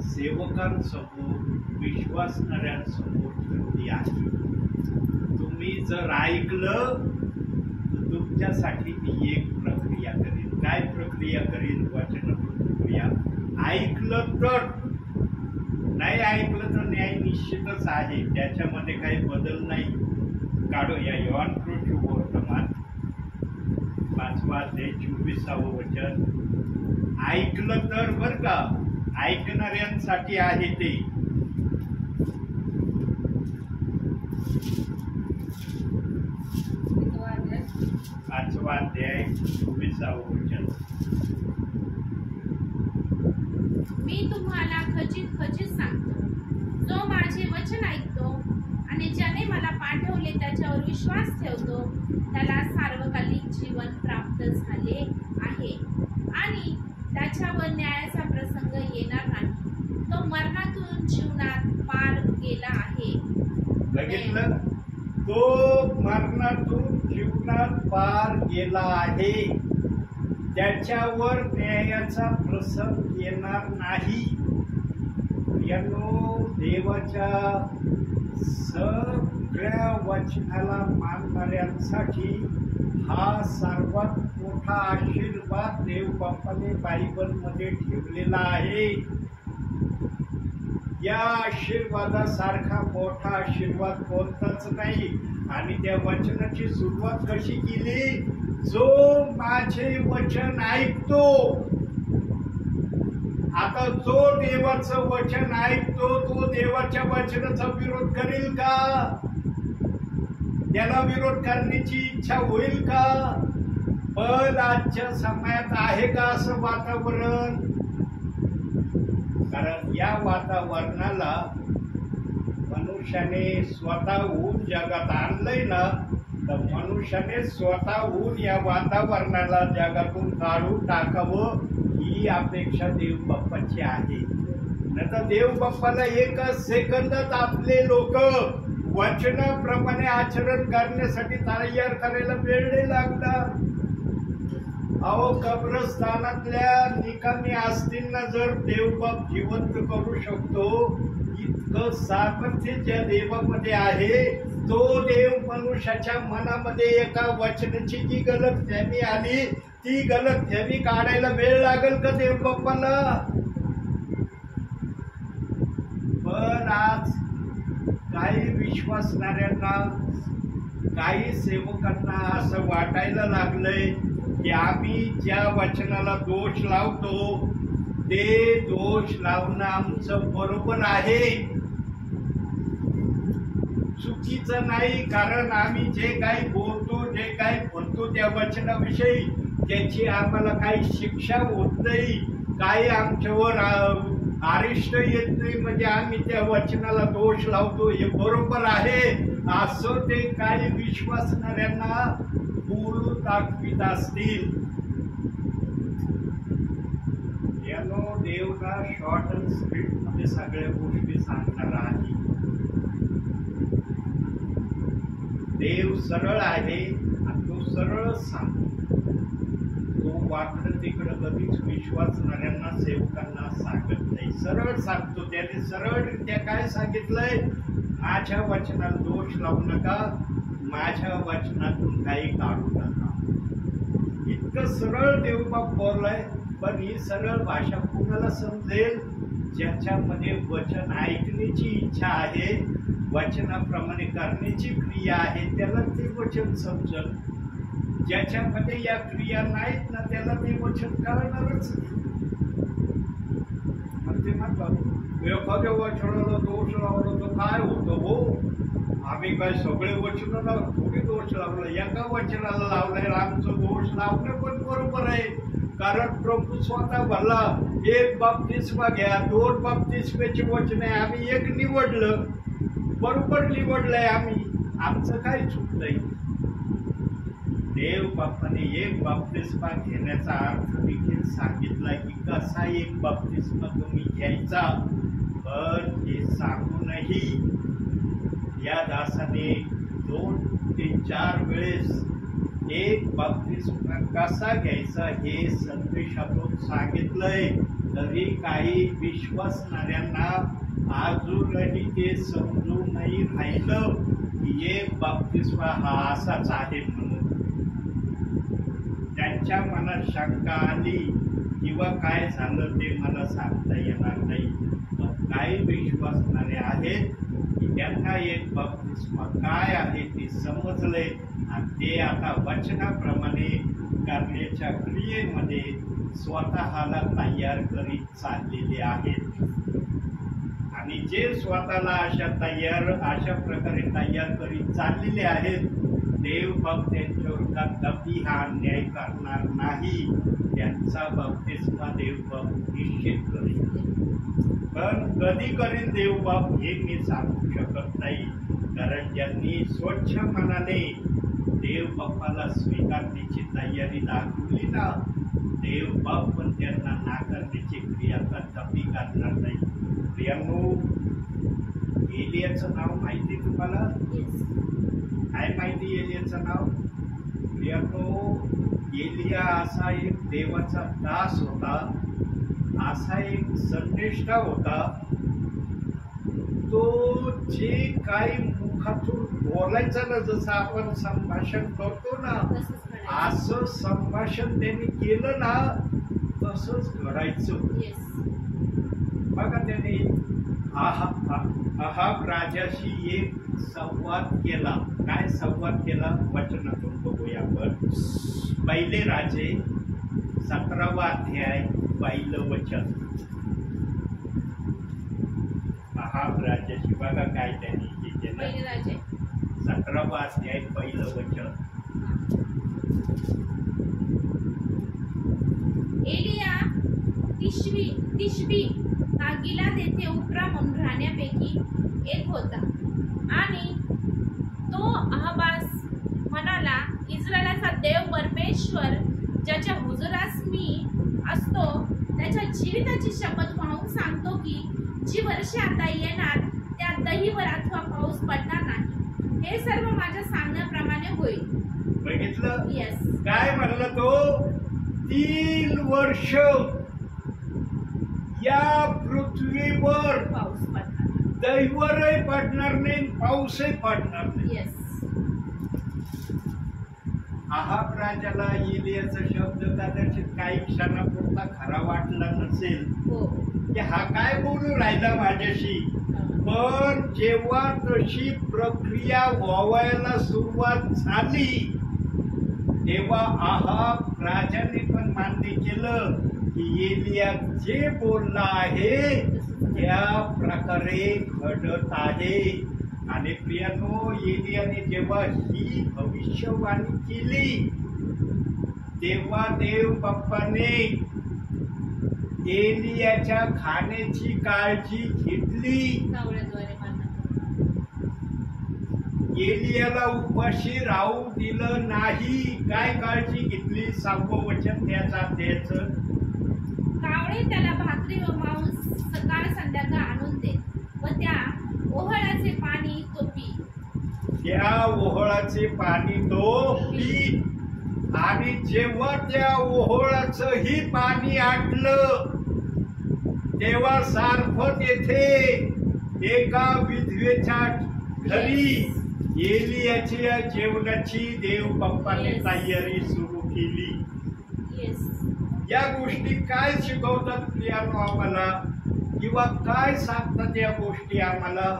सेवकांसमोर विश्वासणाऱ्यांसमोर ठेवली आहे. तुम्ही जर ऐकलं तर तुमच्यासाठी मी एक प्रक्रिया करीन. काय प्रक्रिया करीन? वचन प्रक्रिया. ऐकलं तर, नाही ऐकलं तर न्याय निश्चितच आहे, त्याच्यामध्ये काही बदल नाही. काढूया योहान वर्तमान 5वा अध्याय 24वे वचन. ऐकलं तर बर का, ऐकणाऱ्यांसाठी आहे ते. पाचवा अध्याय 24वे वचन. मी तुम्हाला खचित खचित सांगतो, जो माझे वचन ऐकतो आणि ज्याने मला पाठवले त्याच्यावर विश्वास ठेवतो त्याला सार्वकालिक जीवन प्राप्त झाले आहे आणि त्याच्यावर न्यायाचा प्रसंग येणार नाही. तो मरणातून जीवनात पार गेला आहे. बघितलं? तो मरणातून जीवनात पार गेला आहे, त्याच्यावर न्यायाचा प्रसंग येणार नाही. यानो देवाच्या सगळ्या वचनाला मानणाऱ्यांसाठी हा सर्वात मोठा आशीर्वाद देव बाप्पाने बायबल मध्ये ठेवलेला आहे. या आशीर्वादासारखा मोठा आशीर्वाद कोणताच नाही. आणि त्या वचनाची सुरुवात कशी केली? जो माझे वचन ऐकतो. आता जो देवाचं वचन ऐकतो तो देवाच्या वचनाचा विरोध करेल का? त्याला विरोध करण्याची इच्छा होईल का? पण आजच्या समयात आहे का असं वातावरण? कारण या वातावरणाला मनुष्याने स्वतःहून जगात आणलंय ना, तर मनुष्याने स्वतःहून या वातावरणाला जगातून काढून टाकावं ही अपेक्षा देव बाप्पाची आहे. नाहीतर देव बाप्पाला एकच सेकंदात आपले लोक वचनाप्रमाणे आचरण करण्यासाठी तयार करायला वेळ नाही लागला. अहो, कब्रस्थानातल्या निकामी आस्थींना जर देवबाप जिवंत करू शकतो, इतकं सामर्थ्य ज्या देवामध्ये आहे, तो देव मनुष्याच्या मनामध्ये एका वचनाची जी गलतफहमी आली, ती गलतफहमी काढायला वेळ लागेल का देव बाप्पाला? पण आज काही विश्वासणाऱ्यांना, काही सेवकांना असं वाटायला लागलंय की आम्ही ज्या वचनाला दोष लावतो ते दोष लावणं आमचं बरोबर आहे, चुकीचं नाही. कारण आम्ही जे काही बोलतो, जे काही म्हणतो त्या वचनाविषयी त्याची आम्हाला काही शिक्षा होत नाही, काही आमच्यावर अरिष्ट येत नाही, म्हणजे आम्ही त्या वचनाला दोष लावतो हे बरोबर आहे असं ते काही विश्वासणाऱ्यांना बोलून दाखवित असतील. यानो देवला शॉर्ट अँड स्वीट मध्ये सगळ्या गोष्टी सांगणार आहे. देव सरळ आहे आणि तो सरळ सांगतो. तो वाकडं तिकडं कधीच विश्वासणाऱ्यांना, सेवकांना सांगत नाही, सरळ सांगतो. त्याने सरळरित्या काय सांगितलंय? माझ्या वचनाला दोष लावू नका, माझ्या वचनातून काही काढू नका. इतकं सरळ देवबाप बोललाय. पण ही सरळ भाषा कुणाला समजेल? ज्याच्यामध्ये वचन ऐकण्याची इच्छा आहे, वचनाप्रमाणे करण्याची क्रिया आहे, त्याला ते वचन समजल. ज्याच्यामध्ये या क्रिया नाहीत ना, त्याला ते वचन कळणारच नाही. ते म्हणतात एखाद्या वचनाला दोष लावला तर काय होतं? हो, आम्ही काय सगळे वचनाला थोडी दोष लावला, एका वचनाला लावलंय. आमचं दोष लावणं पण बरोबर आहे. कारण प्रभू स्वतः भरला, एक बाप्तिस्मा घ्या, 2 बाप्तिस्म्याची वचन आहे, आम्ही एक निवडलं, बरोबर निवडलंय आम्ही, आमचं काय चुकलंय? देव बाप्पाने एक बाप्तिस्मा घेण्याचा अर्थ देखील सांगितला की कसा एक बाप्तिस्मा तुम्ही घ्यायचा. पण हे सांगूनही या दासाने 2 ते 4 वेळेस एक बाप्तिस्मा कसा घ्यायचा हे संदेशातून सांगितलंय. तरी काही विश्वासणाऱ्यांना अजूनही ते समजून नाही राहिलं की एक बाप्तिस्मा हा असाच आहे म्हणून. त्यांच्या मनात शंका आली किंवा काय झालं ते मला सांगता येणार नाही. पण काही विश्वासणारे आहेत की त्यांना एक बाप्तिस्मा काय आहे ते समजले आणि ते आता वचनाप्रमाणे करण्याच्या क्रियेमध्ये स्वतःला तयार करीत चाललेले आहेत. आणि जे स्वतःला अशा प्रकारे तयार करीत चाललेले आहेत, देव बाप त्यांच्यावर कदापि हा अन्याय करणार नाही. त्यांचा बाप्तिस्मा देव बाप निश्चित करेल. पण कधी करेल देव बाप हे मी सांगू शकत नाही. कारण ज्यांनी स्वच्छ मनाने देव बाप्पाला स्वीकारण्याची तयारी दाखवली ना, देव बाप पण त्यांना नाकारण्याची क्रिया कदापि करणार नाही. प्रियांनो, एलियाचं नाव माहिती तुम्हाला? काय माहिती एलियाचं नाव? प्रियांनो, एलिया असा एक देवाचा दास होता, असा एक संदेष्टा होता तो जे काही मुखातून बोलायचं ना, जसं आपण संभाषण करतो ना, तसंच घडायचं. असं संभाषण त्यांनी केलं ना, तसंच घडायचं. येस. बघा त्यांनी अहाब राजाशी एक संवाद केला. काय संवाद केला? वचनातून बघूया आपण. पहिले राजे 17वा अध्याय 1 वचन. अहाब राजाशी बघा काय त्यांनी हे केलं. पहिले राजे 17वा अध्याय 1 वचन. एलिया तिशबी हा गिलाद येथे उपरा म्हणून राहण्यापैकी एक होता आणि तो अहाबास म्हणाला, इस्रायलाचा देव परमेश्वर ज्याच्या हुजुरास मी असतो त्याच्या जीविताची शपथ वाहून सांगतो की जी वर्षे आता येणार त्यात दहीवर अथवा पाऊस पडणार नाही. हे सर्व माझ्या सांगण्याप्रमाणे होईल. बघितलं येस. काय म्हणलं तो? 3 वर्ष या पृथ्वीवर पाऊस पडणार. दैवरही पडणार नाही, पाऊसही पडणार नाही. येस. अहाब राजाला एलियाचा शब्द कदाचित काही क्षणापुरता खरा वाटला नसेल हो. की हा काय बोलू राहिला माझ्याशी. पण जेव्हा तशी प्रक्रिया व्हायला सुरुवात झाली तेव्हा अहाब राजाने पण मान्य केलं की एलिया जे बोलला आहे त्या प्रकारे घडत आहे. आणि प्रियानो, एलियाने जेव्हा ही भविष्यवाणी केली तेव्हा देव बाप्पाने एलियाच्या खाण्याची काळजी घेतली. कावळ्याद्वारे मारणार. एलियाला उपाशी राहू दिलं नाही. काय काळजी घेतली? 6वं वचन त्याचं. कावळे त्याला भाकरी व मांस सकाळ संध्याकाळ आणून देत व त्या ओहळाचे पाणी तो पी. त्या ओहळाचे पाणी तो पी. आणि जेव्हा त्या ओहळाचंही पाणी आटलं तेव्हा सारफत येथे एका विधवेच्या घरी एलियाच्या जेवणाची देव बाप्पाने तयारी सुरू केली. येस. या गोष्टी काय शिकवतात प्रियानो आम्हाला, किंवा काय सांगतात या गोष्टी आम्हाला?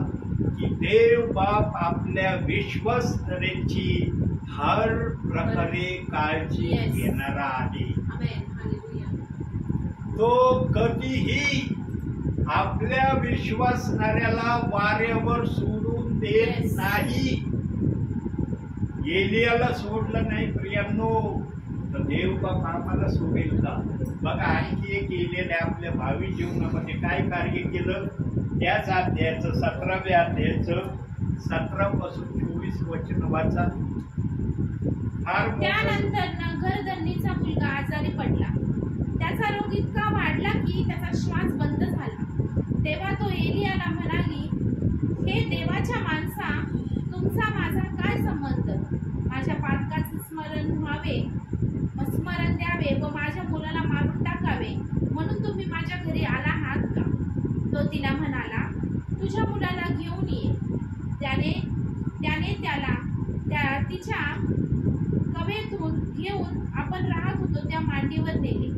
की देव बाप आपल्या विश्वासणाऱ्यांची हर प्रकारे काळजी Yes. घेणारा आहे. आमेन. हालेलुया. तो कधीही आपल्या विश्वासणाऱ्याला वाऱ्यावर सोडून देत Yes. नाही. एलियाला सोडलं नाही प्रियांनो, तर देव बाप आम्हाला सोडेल का? बघा, आणखी एक एलियाने आपल्या भावी जीवनामध्ये काय कार्य केलं त्याच अध्यायाचं 17व्या अध्यायाचं 17 पासून 24 वचन वाचा. त्यानंतर घरधरणीचा मुलगा आजारी पडला. त्याचा रोग इतका वाढला की त्याचा श्वास बंद झाला. तेव्हा तो एलियाला म्हणाली, हे देवाच्या माणसा, तुमचा माझा काय संबंध? माझ्या पातकाचे स्मरण द्यावे व माझ्या मुलाला मारून टाकावे म्हणून तुम्ही माझ्या घरी आला आहात का? तो तिला म्हणाला, तुझ्या मुलाला घेऊन ये. त्याने त्याला तिच्या कवेतून घेऊन आपण राहत होतो त्या मांडीवर नेले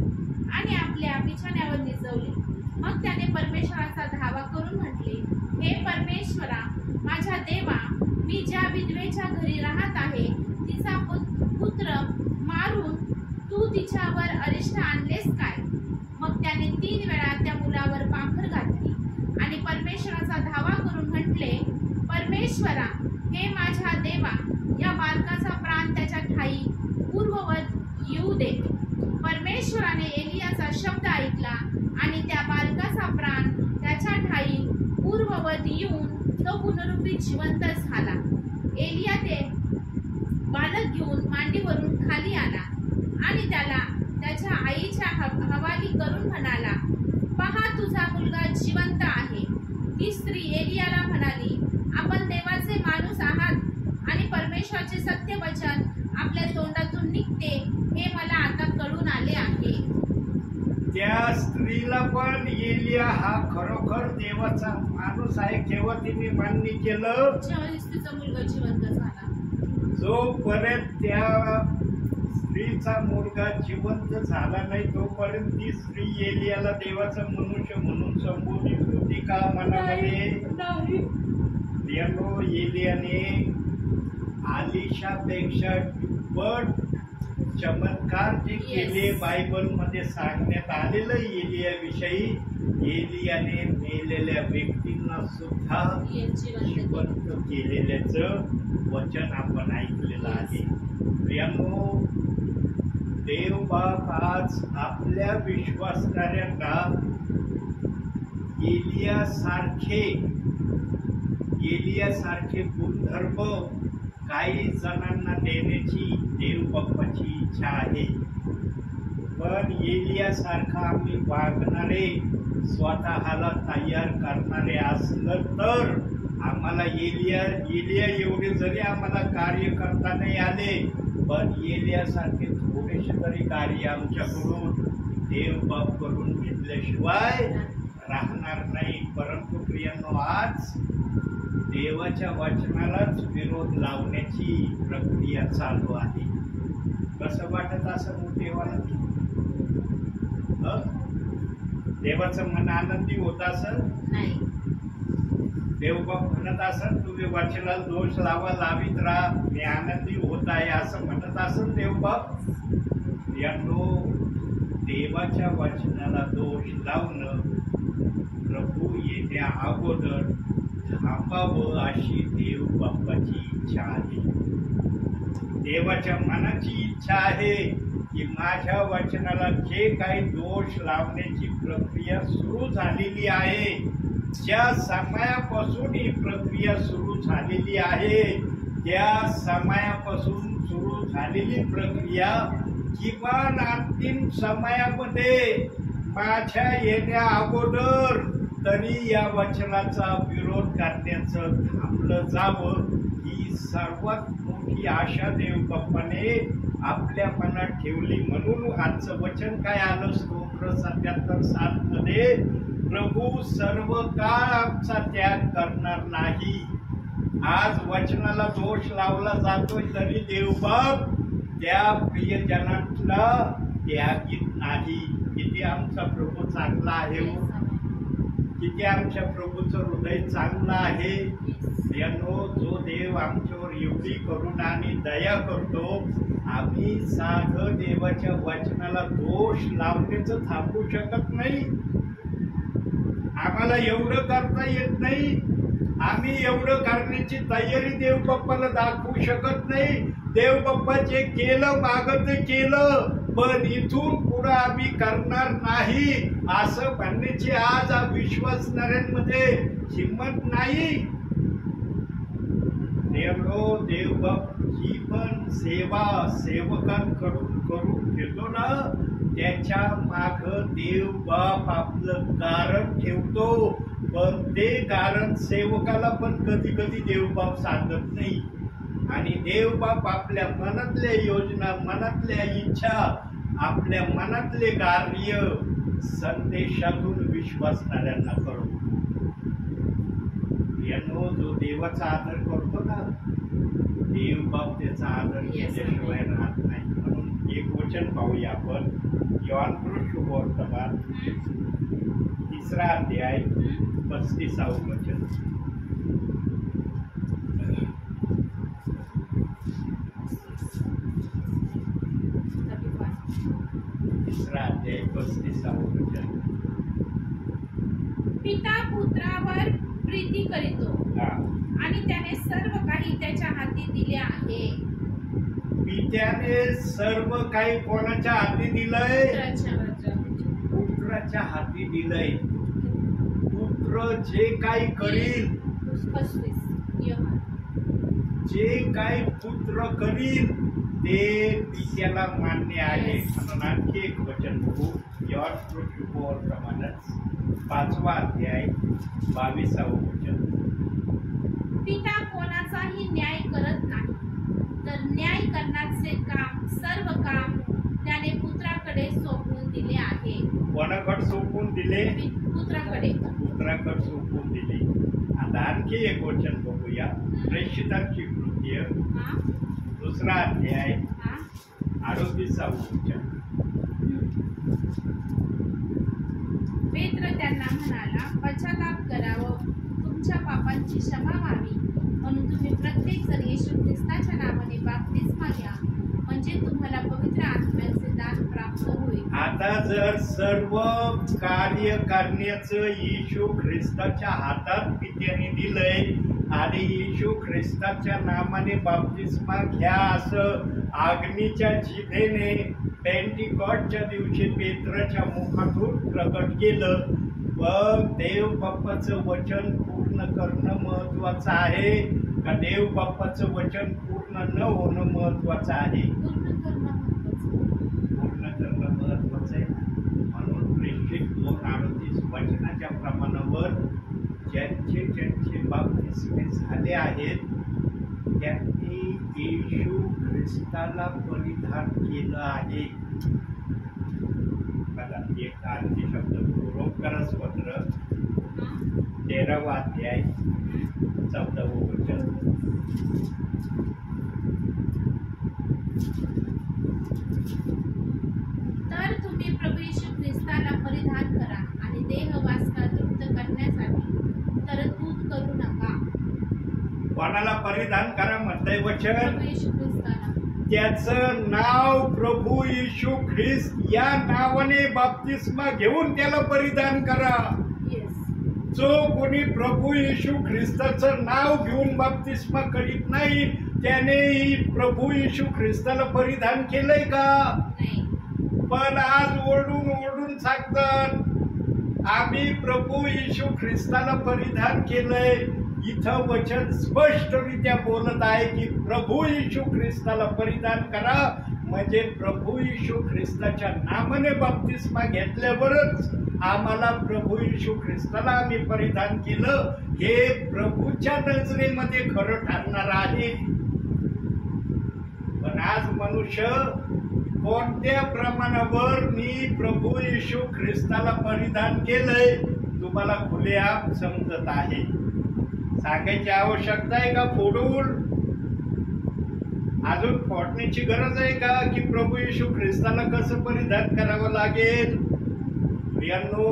आणि आपल्या बिछाण्यावर निजवले. मग त्याने परमेश्वराचा धावा करून म्हटले, हे परमेश्वरा, माझ्या देवा, मी ज्या विधवेच्या घरी राहत आहे तिचा पुत्र मारून तू तिच्यावर अरिष्ट आणलेस काय? मग त्याने 3 वेळा त्या मुलावर पाखर घातली आणि परमेश्वराचा धावा करून म्हटले, परमेश्वरा, हे माझ्या देवा, या बालकाचा प्राण त्याच्या ठाई पूर्ववत येऊ दे. परमेश्वराने एलियाचा शब्द ऐकला आणि त्या बालकाचा प्राण त्याच्या ठाई पूर्ववत येऊन तो पुनरुत्थित जिवंत झाला. एलिया ते बालक घेऊन मांडीवरून खाली आला आणि त्याला त्याच्या आईच्या हवाली करून म्हणाला, पहा, तुझा मुलगा जिवंत आहे. ती स्त्री एलियाला म्हणाली, आपण देवाचे माणूस आहात आणि परमेश्वराचे सत्य वचन आपल्या तोंडातून निघते हे मला आता कळून आले आहे. त्या स्त्रीला पण एलिया हा खरोखर देवाचा माणूस आहे केव्हा तिने मान्य केलं, ज्यावेळेस तिचा मुलगा जिवंत झाला. जोपर्यंत त्या स्त्रीचा मुलगा जिवंत झाला नाही तोपर्यंत ती स्त्री एलियाला देवाचा मनुष्य म्हणून संबोधित होती का मनामध्ये? नाही. प्रियांनो, एलियाने आलिशापेक्षा दुप्पट चमत्कार जे केले बायबल मध्ये सांगण्यात आलेलं एलियाविषयी. एलियाने मेलेल्या व्यक्तींना सुद्धा जिवंत केलेल्याचं वचन आपण ऐकलेलं आहे. प्रियांनो, देव बाप आज आपल्या विश्वासणाऱ्यांना एलियासारखे गुणधर्म काही जणांना देण्याची देव बाप्पाची इच्छा आहे. पण एलियासारखा आम्ही वागणारे, स्वतःला तयार करणारे असलं तर आम्हाला एलिया एवढे जरी आम्हाला कार्य करता नाही आले, पण एलियासारखे थोडेसे तरी कार्य आमच्याकडून देव बाप करून घेतल्याशिवाय राहणार नाही. परंतु प्रियांनो, आज देवाच्या वचनालाच विरोध लावण्याची प्रक्रिया चालू आहे. कसं वाटत असं देवाला? देवाचं मन आनंदी होत असेल? नाही. देवबाप म्हणत असेल तुम्ही वचनाला दोष लावीत राहा, मी आनंदी होत आहे असं म्हणत असेल देवबाप? यानो, देवाच्या वचनाला दोष लावणं प्रभू येत्या अगोदर थांबावं अशी देव बाप्पाची इच्छा आहे. देवाच्या मनाची इच्छा आहे की माझ्या वचनाला जे काही दोष लावण्याची प्रक्रिया सुरू झालेली आहे, ज्या समयापासून ही प्रक्रिया सुरू झालेली आहे, त्या समयापासून सुरू झालेली प्रक्रिया किमान अंतिम समयामध्ये माझ्या येण्या अगोदर तरी या वचनाचा विरोध करण्याचं थांबलं जावं, ही सर्वात मोठी आशा देव बाप्पाने आपल्या मनात ठेवली. म्हणून आजचं वचन काय आलं? स्तोत्र 77:7 मध्ये, प्रभू सर्व काळ आमचा त्याग करणार नाही. आज वचनाला दोष लावला जातोय तरी देवबाप त्या प्रियजनांना त्यागीत नाही. किती आमचा प्रभू चांगला आहे हो, किती आमच्या प्रभूचं हृदय चांगलं आहे. यानो, जो देव आमच्यावर एवढी करुणा आणि दया करतो, आम्ही साधं देवाच्या वचनाला दोष लावण्याचं थांबू शकत नाही. आम्हाला एवढं करता येत नाही, आम्ही एवढं करण्याची तयारी देव बाप्पाला दाखवू शकत नाही. देव बाप्पा जे केलं मागं ते केलं, पण इथून पुढे आम्ही करणार नाही असं म्हणण्याची आज विश्वासणाऱ्यांमध्ये हिंमत नाही. देवबाप ही पण सेवा सेवकांकडून करून घेतो ना, त्याच्या माग देवबाप आपलं कारण ठेवतो. पण ते कारण सेवकाला पण कधी कधी देवबाप सांगत नाही. आणि देवबाप आपल्या मनातल्या योजना, मनातल्या इच्छा, आपल्या मनातले कार्य संदेशातून विश्वासणाऱ्यांना करू. यानो, जो देवाचा आदर करतो ना, देवबाप त्याचा आदर केल्याशिवाय राहत नाही. म्हणून एक वचन पाहूया आपण. योहान शुभवर्तमान 3रा अध्याय 35वे वचन. पिता पुत्रावर प्रीती करीतो आणि त्याने सर्व काही त्याच्या हाती दिले आहे. पित्याने सर्व काही कोणाच्या हाती दिलंय? पुत्राच्या हाती दिलंय. पुत्र जे काही करील, जे काही पुत्र करील ते पित्याला मान्य आहे. म्हणून आणखी एक वचन बघू. योहान शुभवर्तमानच 5वा अध्याय 22वे वचन. पिता कोणाचाही न्याय करत नाही, तर न्याय करण्याचे काम, सर्व काम त्याने पुत्राकडे सोपवून दिले आहे. कोणाकडे सोपवून दिले? पुत्राकडे सोपवून दिली. आता आणखी एक वचन बघूया. प्रेषितांची कृत्य 2 अध्याय 38 वचन. पेत्र त्यांना म्हणाला, पश्चाताप करा व तुमच्या पापांची क्षमा व्हावी, म्हणून तुम्ही प्रत्येक जण येशू ख्रिस्ताच्या नावाने बाप्तिस्मा घ्या, म्हणजे तुम्हाला पवित्र आत्म्याचे दान प्राप्त होईल. आता जर सर्व कार्य करण्याचं येशू ख्रिस्ताच्या हातात पित्याने दिलंय आणि येशू ख्रिस्ताच्या नावाने बाप्तिस्मा घ्या असं अग्नीच्या जिभेने पेंटिकॉस्टच्या दिवशी पेत्राच्या मुखातून प्रकट केलं. व देव बाप्पाचं वचन पूर्ण करणं महत्वाचं आहे का देव बाप्पाचं वचन पूर्ण न होणं महत्वाचं आहे? पूर्ण करणं महत्वाचं आहे. म्हणून प्रेषित 2:38 वचनाच्या प्रमाणावर ज्यांचे बाप्तिस्मे झाले आहेत त्यांनी येशू ख्रिस्ताला परिधान केलं आहे. बघा, एक आणखी शब्द रोमकरास पत्र 13 अध्याय 14 वचन. तर तुम्ही प्रभू येशू ख्रिस्ताला परिधान करा आणि देह वासना तृप्त करण्यासाठी तरतूद करू नका. कोणाला परिधान करा म्हणतंय वचन? प्रभू येशू ख्रिस्ताला. त्याचं नाव प्रभू येशू ख्रिस्त या नावाने बाप्तिस्मा घेऊन त्याला परिधान करा. जो कोणी प्रभू येशू ख्रिस्ताचं नाव घेऊन बाप्तिस्मा करीत नाही त्याने प्रभू येशू ख्रिस्ताला परिधान केलंय का? पण आज ओरडून सांगतात आम्ही प्रभू येशू ख्रिस्ताला परिधान केलंय. इथं वचन स्पष्टरित्या बोलत आहे की प्रभू येशू ख्रिस्ताला परिधान करा, म्हणजे प्रभू येशू ख्रिस्ताच्या नावाने बाप्तिस्मा घेतल्यावरच आम्हाला प्रभू येशू ख्रिस्ताला आम्ही परिधान केलं हे प्रभूच्या नजरेमध्ये खरं ठरणार आहे. पण आज मनुष्य कोणत्या प्रमाणावर मी प्रभू येशू ख्रिस्ताला परिधान केलंय तुम्हाला खुलेआम समजत आहे. सांगायची आवश्यकता आहे का? फोडून अजून फोडण्याची गरज आहे का की प्रभू येशू ख्रिस्ताला कसं परिधान करावं लागेल? प्रियांनो,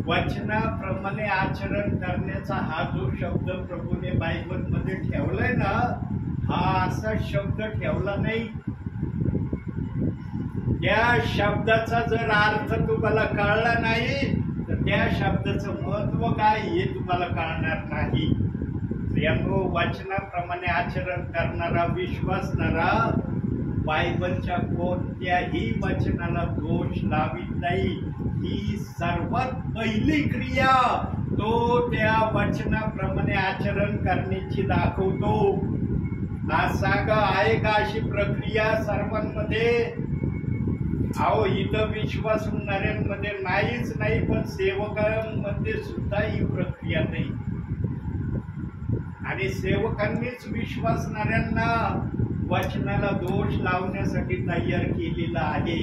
वचनाप्रमाणे आचरण करण्याचा हा जो शब्द प्रभूने बायबल मध्ये ठेवलाय ना, हा असा शब्द ठेवला नाही. त्या शब्दाचा जर अर्थ तुम्हाला कळला नाही तर त्या शब्दाचं महत्व काय हे तुम्हाला कळणार नाही. प्रियांनो, वचनाप्रमाणे आचरण करणारा विश्वासणारा बायबलच्या कोणत्याही वचनाला दोष लावित नाही. ही सर्वात पहिली क्रिया तो त्या वचनाप्रमाणे आचरण करण्याची दाखवतो. आज सांगा, आहे का अशी प्रक्रिया सर्वांमध्ये? अहो, इथं विश्वास होणाऱ्यांमध्ये नाहीच नाही, पण सेवकांमध्ये सुद्धा ही प्रक्रिया नाही. आणि सेवकांनीच विश्वासणाऱ्यांना वचनाला दोष लावण्यासाठी तयार केलेला आहे.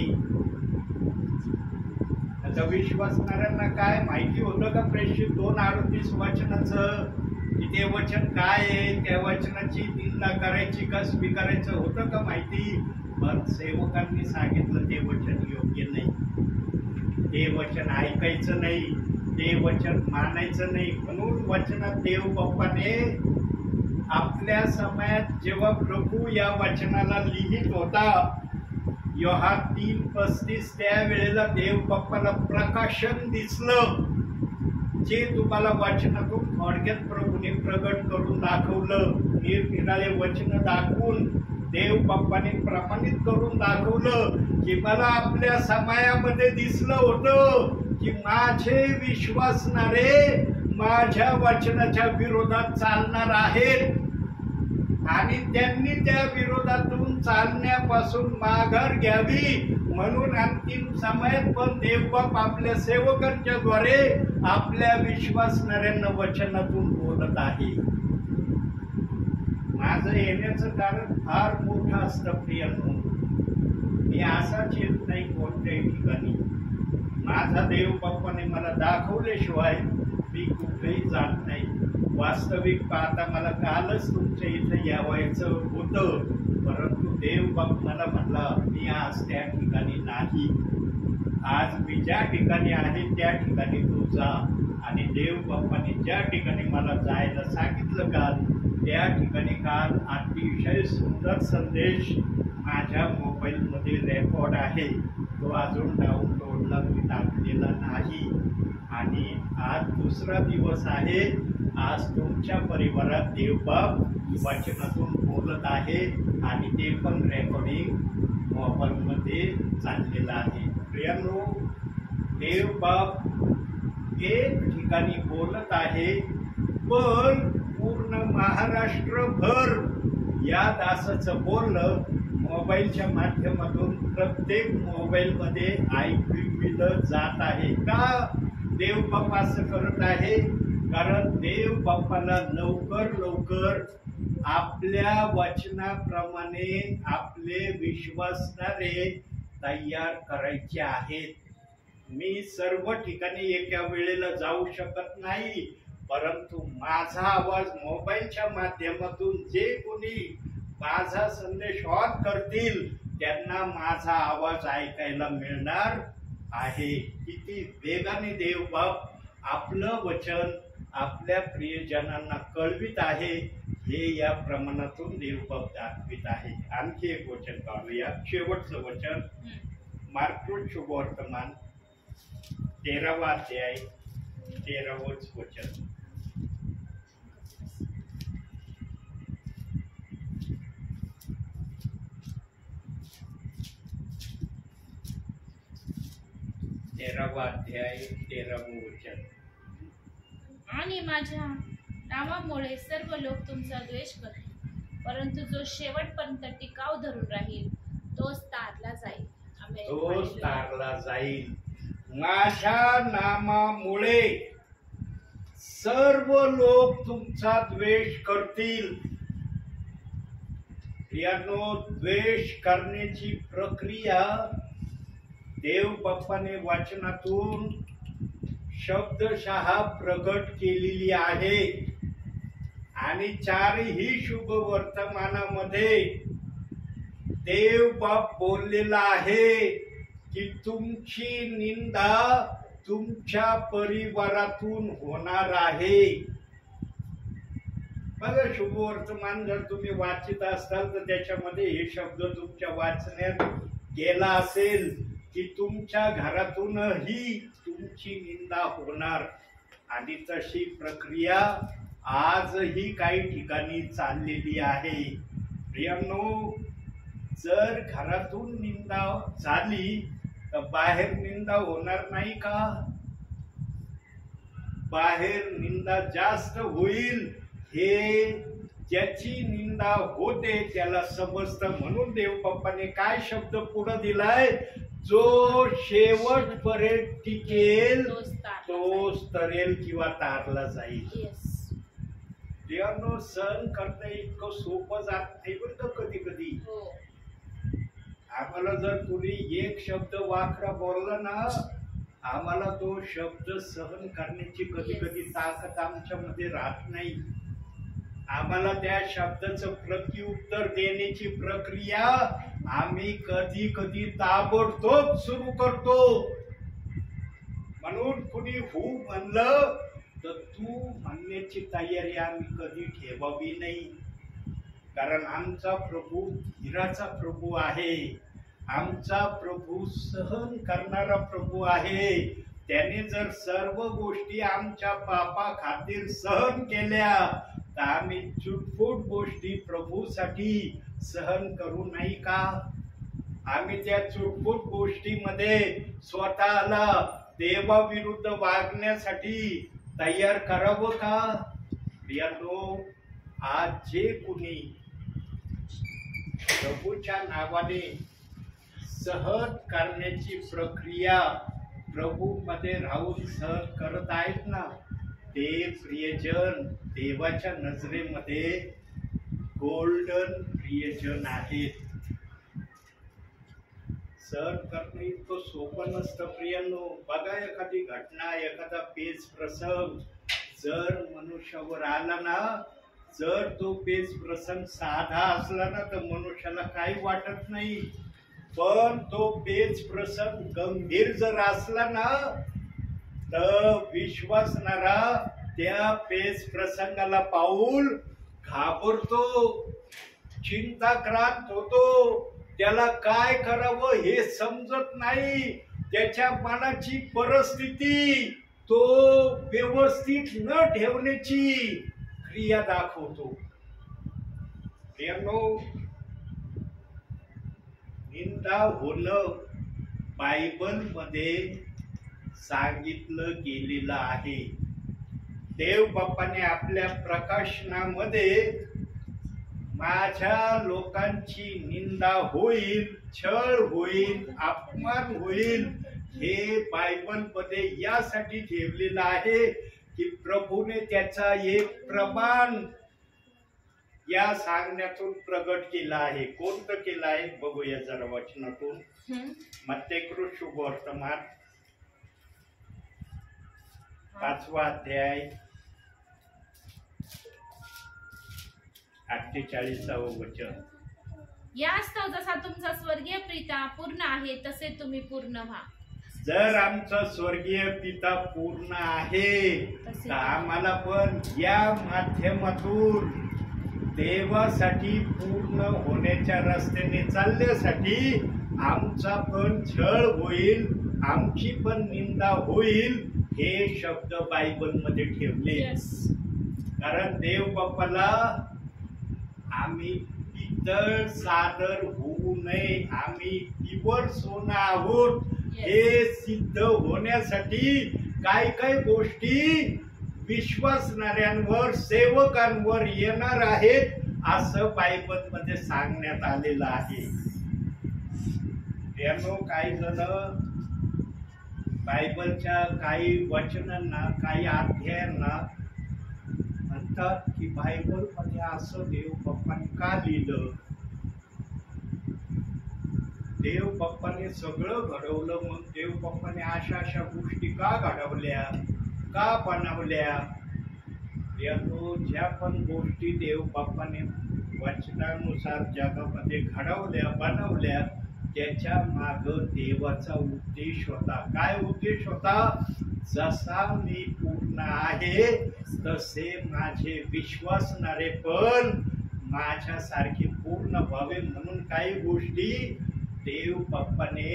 आता विश्वासणाऱ्यांना काय माहिती होतं का प्रेषित 2:38 वचनाचं की ते वचन काय आहे, त्या वचनाची निंदा करायची का स्वीकारायचं होतं का माहिती? पण सेवकांनी सांगितलं ते वचन योग्य नाही, ते वचन ऐकायचं नाही, ते वचन मानायचं नाही. म्हणून वचनात देव बाप्पाने आपल्या समयात जेव्हा प्रभू या वचनाला लिहित होता, योहान 3:35, त्यावेळेला देव बाप्पाला प्रकाशन दिसलं जे तुम्हाला वचनातून थोडक्यात प्रभूने प्रगट करून दाखवलं. निरनिराळे वचन दाखवून देव बाप्पाने प्रमाणित करून दाखवलं की मला आपल्या समयामध्ये दिसलं होतं की माझे विश्वासणारे माझ्या वचनाच्या विरोधात चालणार आहेत आणि त्यांनी त्या विरोधातून चालण्यापासून माघार घ्यावी. म्हणून अंतिम समयात पण देवबाप आपल्या सेवकांच्या द्वारे आपल्या विश्वासणाऱ्यांना वचनातून बोलत आहे. माझं येण्याचं कारण फार मोठं असतं प्रियांनो. मी असाच येत नाही कोणत्याही ठिकाणी. माझा देव बाप्पाने मला दाखवल्याशिवाय मी कुठेही जात नाही. वास्तविक पाहता मला कालच तुमच्या इथं यावायचं होतं, परंतु देव बाप्पा मला म्हणला मी आज त्या ठिकाणी नाही. आज मी ज्या ठिकाणी आहे त्या ठिकाणी तू जा. आणि देव बाप्पाने ज्या ठिकाणी मला जायला सांगितलं काल, त्या ठिकाणी काल अतिशय सुंदर संदेश माझ्या मोबाईलमध्ये रेकॉर्ड आहे. तो अजून डाउनलोडला मी टाकलेला नाही. आणि आज दुसरा दिवस आहे. आज तुमच्या परिवारात देवबाप वचनातून बोलत आहे आणि ते पण रेकॉर्डिंग मोबाईलमध्ये चाललेलं आहे. प्रियांनो, देवबाप एक ठिकाणी बोलत आहे, पण पूर्ण महाराष्ट्रभर या दासाचं बोलणं मोबाईलच्या माध्यमातून प्रत्येक मोबाईलमध्ये ऐकविलं जात आहे. का देव बाप्पा असं करत आहे? कारण देव बाप्पाला लवकर आपल्या वचनाप्रमाणे आपले विश्वासणारे तयार करायचे आहेत. मी सर्व ठिकाणी एका वेळेला जाऊ शकत नाही, परंतु माझा आवाज मोबाईलच्या माध्यमातून जे कोणी माझा संदेश ऑन करतील त्यांना माझा आवाज ऐकायला मिळणार आहे. किती वेगाने देवबाप आपलं वचन आपल्या प्रियजनांना कळवित आहे हे या प्रमाणातून देवबाप दाखवित आहे. आणखी एक वचन पाहूया, शेवटचं वचन मार्क शुभवर्तमान 13वा अध्याय 13वंच वचन. अध्याय 13वं वचन. आणि माझ्या नावामुळे सर्व लोक तुमचा द्वेष करतील, परंतु जो शेवटपर्यंत टिकाव धरून राहील तोच तारला जाईल. आमेन. तोच तारला जाईल. माझ्या नामामुळे सर्व लोक तुमचा द्वेष करतील. प्रियांनो, द्वेष करण्याची प्रक्रिया देव बाप्पाने वचनातून शब्दशः प्रगट केलेली आहे. आणि चारही शुभ वर्तमानामध्ये देव बाप बोललेला आहे की तुमची निंदा तुमच्या परिवारातून होणार आहे. बघा, शुभवर्तमान जर तुम्ही वाचित असाल तर त्याच्यामध्ये हे शब्द तुमच्या वाचण्यात गेला असेल की तुमच्या घरातूनही तुमची निंदा होणार. आणि तशी प्रक्रिया आजही काही ठिकाणी चाललेली आहे. प्रियांनो, जर घरातून निंदा झाली तर बाहेर निंदा होणार नाही का? बाहेर निंदा जास्त होईल हे ज्याची निंदा होते त्याला समजतं. म्हणून देव बाप्पाने काय शब्द पुढे दिलाय, जो शेवटपर्यंत टिकेल तोच तरेल किंवा तारला जाईल. देवांनो, सहन करता इतकं सोपं जात नाही बरं का कधी कधी. आम्हाला जर कुणी एक शब्द वाकडा बोलला ना, आम्हाला तो शब्द सहन करण्याची कधी कधी ताकद आमच्यामध्ये राहत नाही. आम्हाला त्या शब्दाचं प्रत्युत्तर देण्याची प्रक्रिया आम्ही कधी कधी ताबडतोब सुरू करतो. म्हणून कुणी हो म्हणलं तर तू म्हणण्याची तयारी आम्ही कधी ठेवावी नाही. कारण आमचा प्रभू धीराचा प्रभू आहे. आमचा प्रभू सहन करणारा प्रभू आहे. त्याने जर सर्व गोष्टी आमच्या पापा खातीर सहन केल्या तर आम्ही चुटपुट गोष्टी प्रभूसाठी सहन करू नाही का? आम्ही त्या चुटपुट गोष्टीमध्ये स्वतःला देवाविरुद्ध वागण्यासाठी तयार करावं का? प्रियांनो, आज जे कुणी प्रभूच्या नावाने सहन करण्याची प्रक्रिया प्रभू मध्ये राहून सहन करत आहेत ना, ते प्रियजन देवाच्या नजरेमध्ये गोल्डन प्रियजन आहेत. सहन करणं इतकं सोपं नसतं प्रियांनो. बघा एखादी घटना, एखादा पेच प्रसंग जर मनुष्यावर आला ना, जर तो पेच प्रसंग साधा असला ना तर मनुष्याला काही वाटत नाही. पण तो पेच प्रसंग गंभीर जर असला ना तर विश्वासणारा त्या पेच प्रसंगाला पाहून घाबरतो, चिंताक्रांत होतो. त्याला काय करावं हे समजत नाही. त्याच्या मनाची परिस्थिती तो व्यवस्थित न ठेवण्याची क्रिया दाखवतो. निंदा होणं बायबल मध्ये सांगितलं गेलेलं आहे. देव बाप्पाने आपल्या प्रकाशनामध्ये माझ्या लोकांची निंदा होईल, छळ होईल, अपमान होईल हे बायबल मध्ये यासाठी ठेवलेलं आहे की प्रभूने त्याचा एक प्रमाण या सांगण्यातून प्रगट केला आहे. कोणतं केलं आहे बघूया जरा वचनातून. मत्तेकृत शुभ वर्तमान 5वा अध्याय 48व वचन. यास्तव जसा तुमचा स्वर्गीय पिता पूर्ण आहे तसे तुम्ही पूर्ण व्हा. जर आमचा स्वर्गीय पिता पूर्ण आहे तर आम्हाला पण या माध्यमातून देवासाठी पूर्ण होण्याच्या रस्त्याने चालण्यासाठी आमचा पण छळ होईल, आमची पण निंदा होईल हे शब्द बायबल मध्ये ठेवले. कारण देव बाप्पाला आम्ही पितळ सादर होऊ नये, आम्ही पिवर सोनं आहोत हे सिद्ध होण्यासाठी काय काय गोष्टी विश्वासणाऱ्यांवर, सेवकांवर येणार आहेत असं बायबल मध्ये सांगण्यात आलेलं आहे. काही जण बायबलच्या काही वचनांना, काही अध्यायांना म्हणतात की बायबल मध्ये असं देव बाप्पाने का लिहिलं, देव बाप्पाने सगळं घडवलं, मग देव बाप्पाने अशा अशा गोष्टी का घडवल्या, का बनवल्या. ज्या पण गोष्टी देव बाप्पाने वचनानुसार जगामध्ये घडवल्या, बनवल्या, त्याच्या माग देवाचा उद्देश होता. काय उद्देश होता? जसा मी पूर्ण आहे तसे माझे विश्वासणारे पण माझ्यासारखे पूर्ण व्हावे म्हणून काही गोष्टी देव बाप्पाने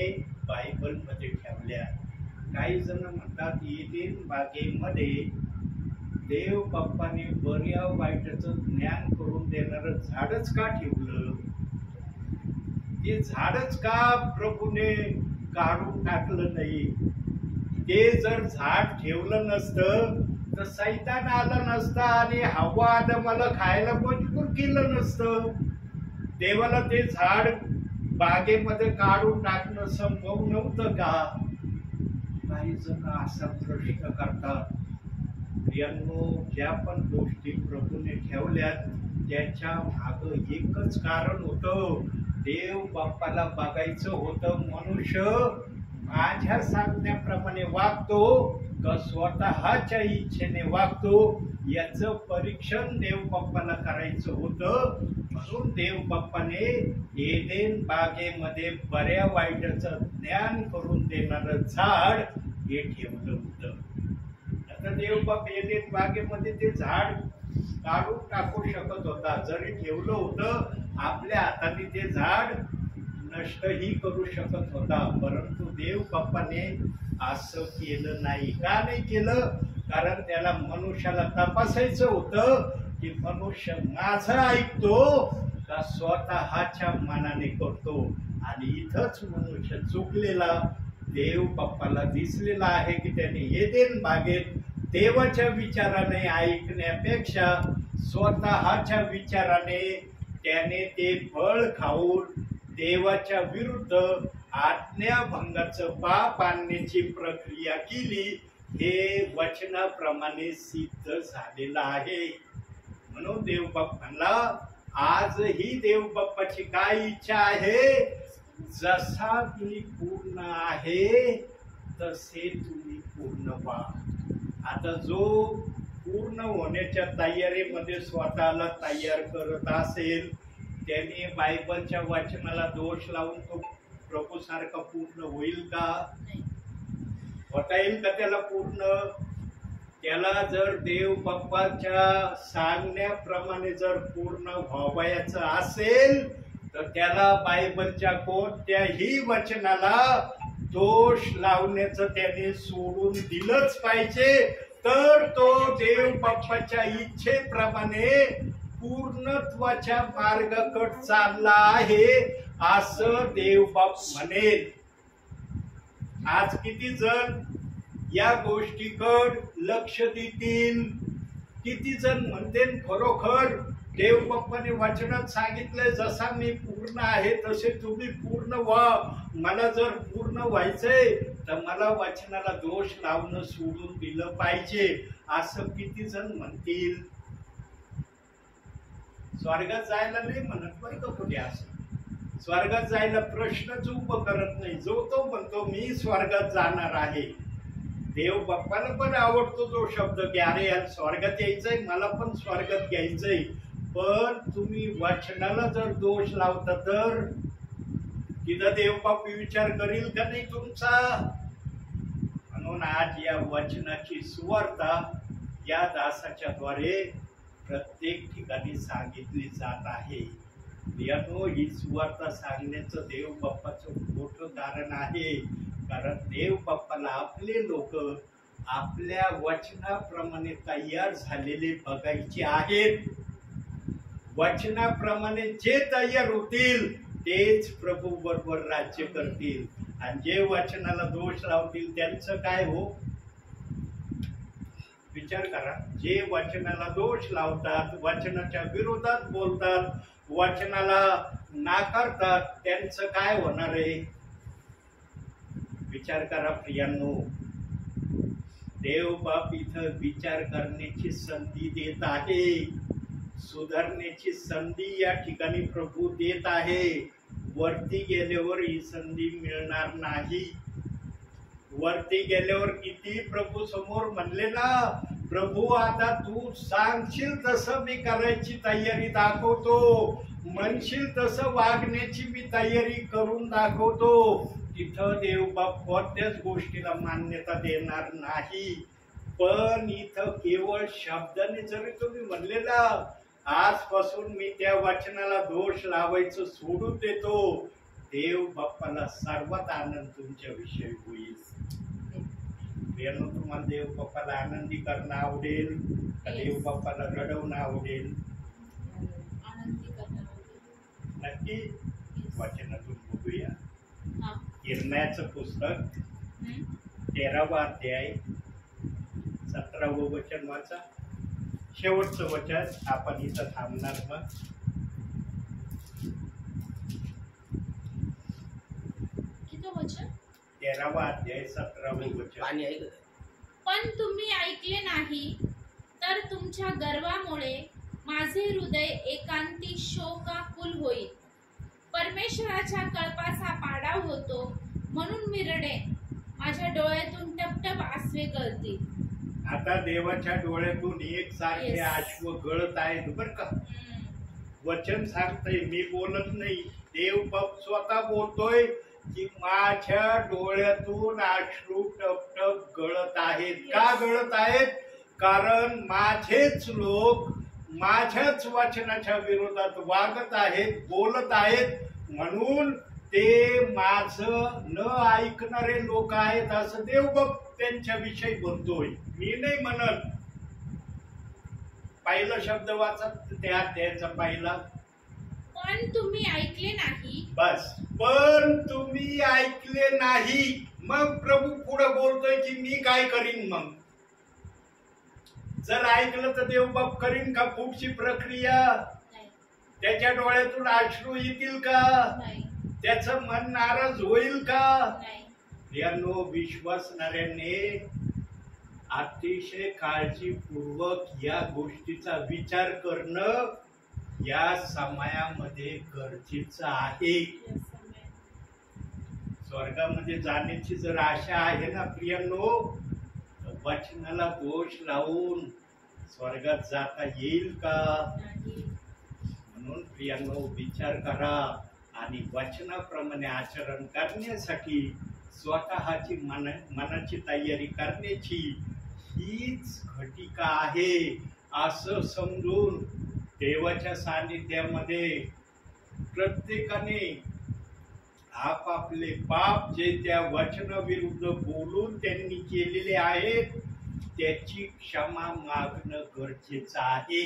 बायबल मध्ये ठेवल्या. काही जण म्हणतात एदेन बागेमध्ये देव बाप्पाने बऱ्या वाईटाचं ज्ञान करून देणारं झाडच का ठेवलं, ते झाडच का प्रभूने काढून टाकलं नाही. ते जर झाड ठेवलं नसतं तर सैतान आला नसता आणि हवा आदमाला खायला मजबूर केलं नसतं. देवाला ते झाड बागेमध्ये काढून टाकणं संभव नव्हतं का? काही जण असा प्रश्न करतात. ज्या पण गोष्टी प्रभूने ठेवल्यात त्याच्या माग एकच कारण होतं, देव बाप्पाला बघायचं होतं मनुष्य माझ्या सांगण्याप्रमाणे वागतो का स्वतःच्या इच्छेने वागतो याचं परीक्षण देव बाप्पाला करायचं होतं. म्हणून देव बाप्पाने एदेन बागेमध्ये बऱ्या वाईटाचं ज्ञान करून देणारं झाड हे ठेवलं होतं. आता देव बाप्पा एदेन बागेमध्ये ते झाड काढून टाकू शकत होता. जरी ठेवलं होतं आपल्या हाताने ते झाड नष्टही करू शकत होता, परंतु देव बाप्पाने असं केलं नाही. का नाही केलं? कारण त्याला मनुष्याला तपासायचं होतं की मनुष्य माझं ऐकतो का स्वतःच्या मनाने करतो. आणि इथंच मनुष्य चुकलेला देव बाप्पाला दिसलेला आहे की त्याने एदेन बागेत देवाच्या विचाराने ऐकण्यापेक्षा स्वतःच्या विचाराने त्याने ते फळ खाऊन देवाच्या विरुद्ध आज्ञाभंगाचं पाप आणण्याची प्रक्रिया केली. हे वचनाप्रमाणे सिद्ध झालेलं आहे. म्हणून देव बाप्पाला आजही देव बाप्पाची काय इच्छा आहे? जसा मी पूर्ण आहे तसे तुम्ही पूर्ण व्हा. आता जो पूर्ण होण्याच्या तयारीमध्ये स्वतःला तयार करत असेल त्याने बायबलच्या वाचनाला दोष लावून तो प्रभू सारखा पूर्ण होईल का? होता येईल का त्याला पूर्ण? त्याला जर देव बाप्पाच्या सांगण्याप्रमाणे जर पूर्ण व्हावयाचं असेल तर त्याला बायबलच्या कोणत्याही वचनाला दोष लावण्याचं त्याने सोडून दिलंच पाहिजे. तर तो देव बाप्पाच्या इच्छेप्रमाणे पूर्णत्वाच्या मार्गाकडे चालला आहे असं देव बाप म्हणेल. आज किती जण या गोष्टीकडे लक्ष देतील? किती जण म्हणतील खरोखर देव बाप्पाने वचनात सांगितलंय जसा मी पूर्ण आहे तसे तुम्ही पूर्ण व्हा. मला जर पूर्ण व्हायचंय तर मला वचनाला दोष लावणं सोडून दिलं पाहिजे असं किती जण म्हणतील? स्वर्गात जायला नाही म्हणत बरं का कुठे. असं स्वर्गात जायला प्रश्नच उभं करत नाही. जो तो म्हणतो मी स्वर्गात जाणार आहे. देव बाप्पाला पण आवडतो जो शब्द की अरे यार स्वर्गात यायचंय, मला पण स्वर्गात घ्यायचंय. पण तुम्ही वचनाला जर दोष लावता तर तिथं देव बाप विचार करील का नाही तुमचा? म्हणून आज या वचनाची सुवार्ता या दासाच्या द्वारे प्रत्येक ठिकाणी सांगितली जात आहे. यानो ही सुवार्ता सांगण्याचं देव बाप्पाचं मोठं कारण आहे. कारण देव बाप्पाला आपले लोक आपल्या वचनाप्रमाणे तयार झालेले बघायचे आहेत. वचनाप्रमाणे जे तयार होतील तेच प्रभू बरोबर राज्य करतील. आणि जे वचनाला दोष लावतील त्यांचं काय हो? विचार करा. जे वचनाला दोष लावतात, वचनाच्या विरोधात बोलतात, वचनाला नाकारतात त्यांचं काय होणार आहे? विचार करा प्रियांनो. देव बाप इथं विचार करण्याची संधी देत आहे. सुधारण्याची संधी या ठिकाणी प्रभू देत आहे. वरती गेल्यावर ही संधी मिळणार नाही. वरती गेल्यावर किती प्रभू समोर म्हणले ना, प्रभू आता तू सांगशील तसं मी करायची तयारी दाखवतो, म्हणशील तसं वागण्याची मी तयारी करून दाखवतो. तिथं देव बाप कोणत्याच गोष्टीला मान्यता देणार नाही. पण इथं केवळ शब्दाने जरी तुम्ही म्हणलेला आजपासून मी त्या वचनाला दोष लावायचं सोडून देतो, देव बाप्पाला सर्वात आनंद तुमच्या विषयी होईल. तुम्हाला देव बाप्पाला आनंदी करणं आवडेल का देव बाप्पाला रडवणं आवडेल? नक्की वचनातून बघूया. इर्म्याचं पुस्तक 13वा अध्याय 17वं वचन वाचा. शेवटचं वचन आपण इथं थांबणार. मग किती वचन? 13वा अध्याय 17वं वचन. पण तुम्ही ऐकले नाही तर तुमच्या गर्वामुळे माझे हृदय एकांती शोकाकुल होईल. परमेश्वराच्या कळपाचा पाडाव होतो म्हणून मी रडेन. माझ्या डोळ्यातून टपटप आसवे गळतील. आता देवाच्या डोळ्यातून एक सारखे अश्व गळत आहेत बरं का. वचन सांगतंय, मी बोलत नाही. देव बाप स्वतः बोलतोय की माझ्या डोळ्यातून अश्रू टपटप गळत आहेत. का गळत आहेत? कारण माझेच लोक माझ्याच वचनाच्या विरोधात वागत आहेत, बोलत आहेत. म्हणून ते माझं न ऐकणारे लोक आहेत असं देव बाप त्यांच्याविषयी बोलतोय. मी नाही म्हणत. पहिला शब्द वाचा त्या अध्यायाचा पहिला. पण तुम्ही ऐकले नाही. बस. पण तुम्ही ऐकले नाही. मग प्रभू पुढे बोलतोय की मी काय करीन? मग जर ऐकलं तर देव बाप करीन का पुढची प्रक्रिया? त्याच्या डोळ्यातून अश्रू येतील का? त्याचं मन नाराज होईल का? यानो विश्वासणाऱ्याने अतिशय काळजीपूर्वक या गोष्टीचा विचार करणं या समयामध्ये गरजेचं आहे. स्वर्गामध्ये जाण्याची जर आशा आहे ना प्रियांनो, तर वचनाला दोष लावून स्वर्गात जाता येईल का? नाही. म्हणून प्रियांनो विचार करा आणि वचनाप्रमाणे आचरण करण्यासाठी स्वतःची मनाची तयारी करण्याची हीच घटिका आहे असं समजून देवाच्या सानिध्यामध्ये प्रत्येकाने आपापले पाप जे त्या वचनाविरुद्ध बोलून त्यांनी केलेले आहेत त्याची क्षमा मागणं गरजेचं आहे.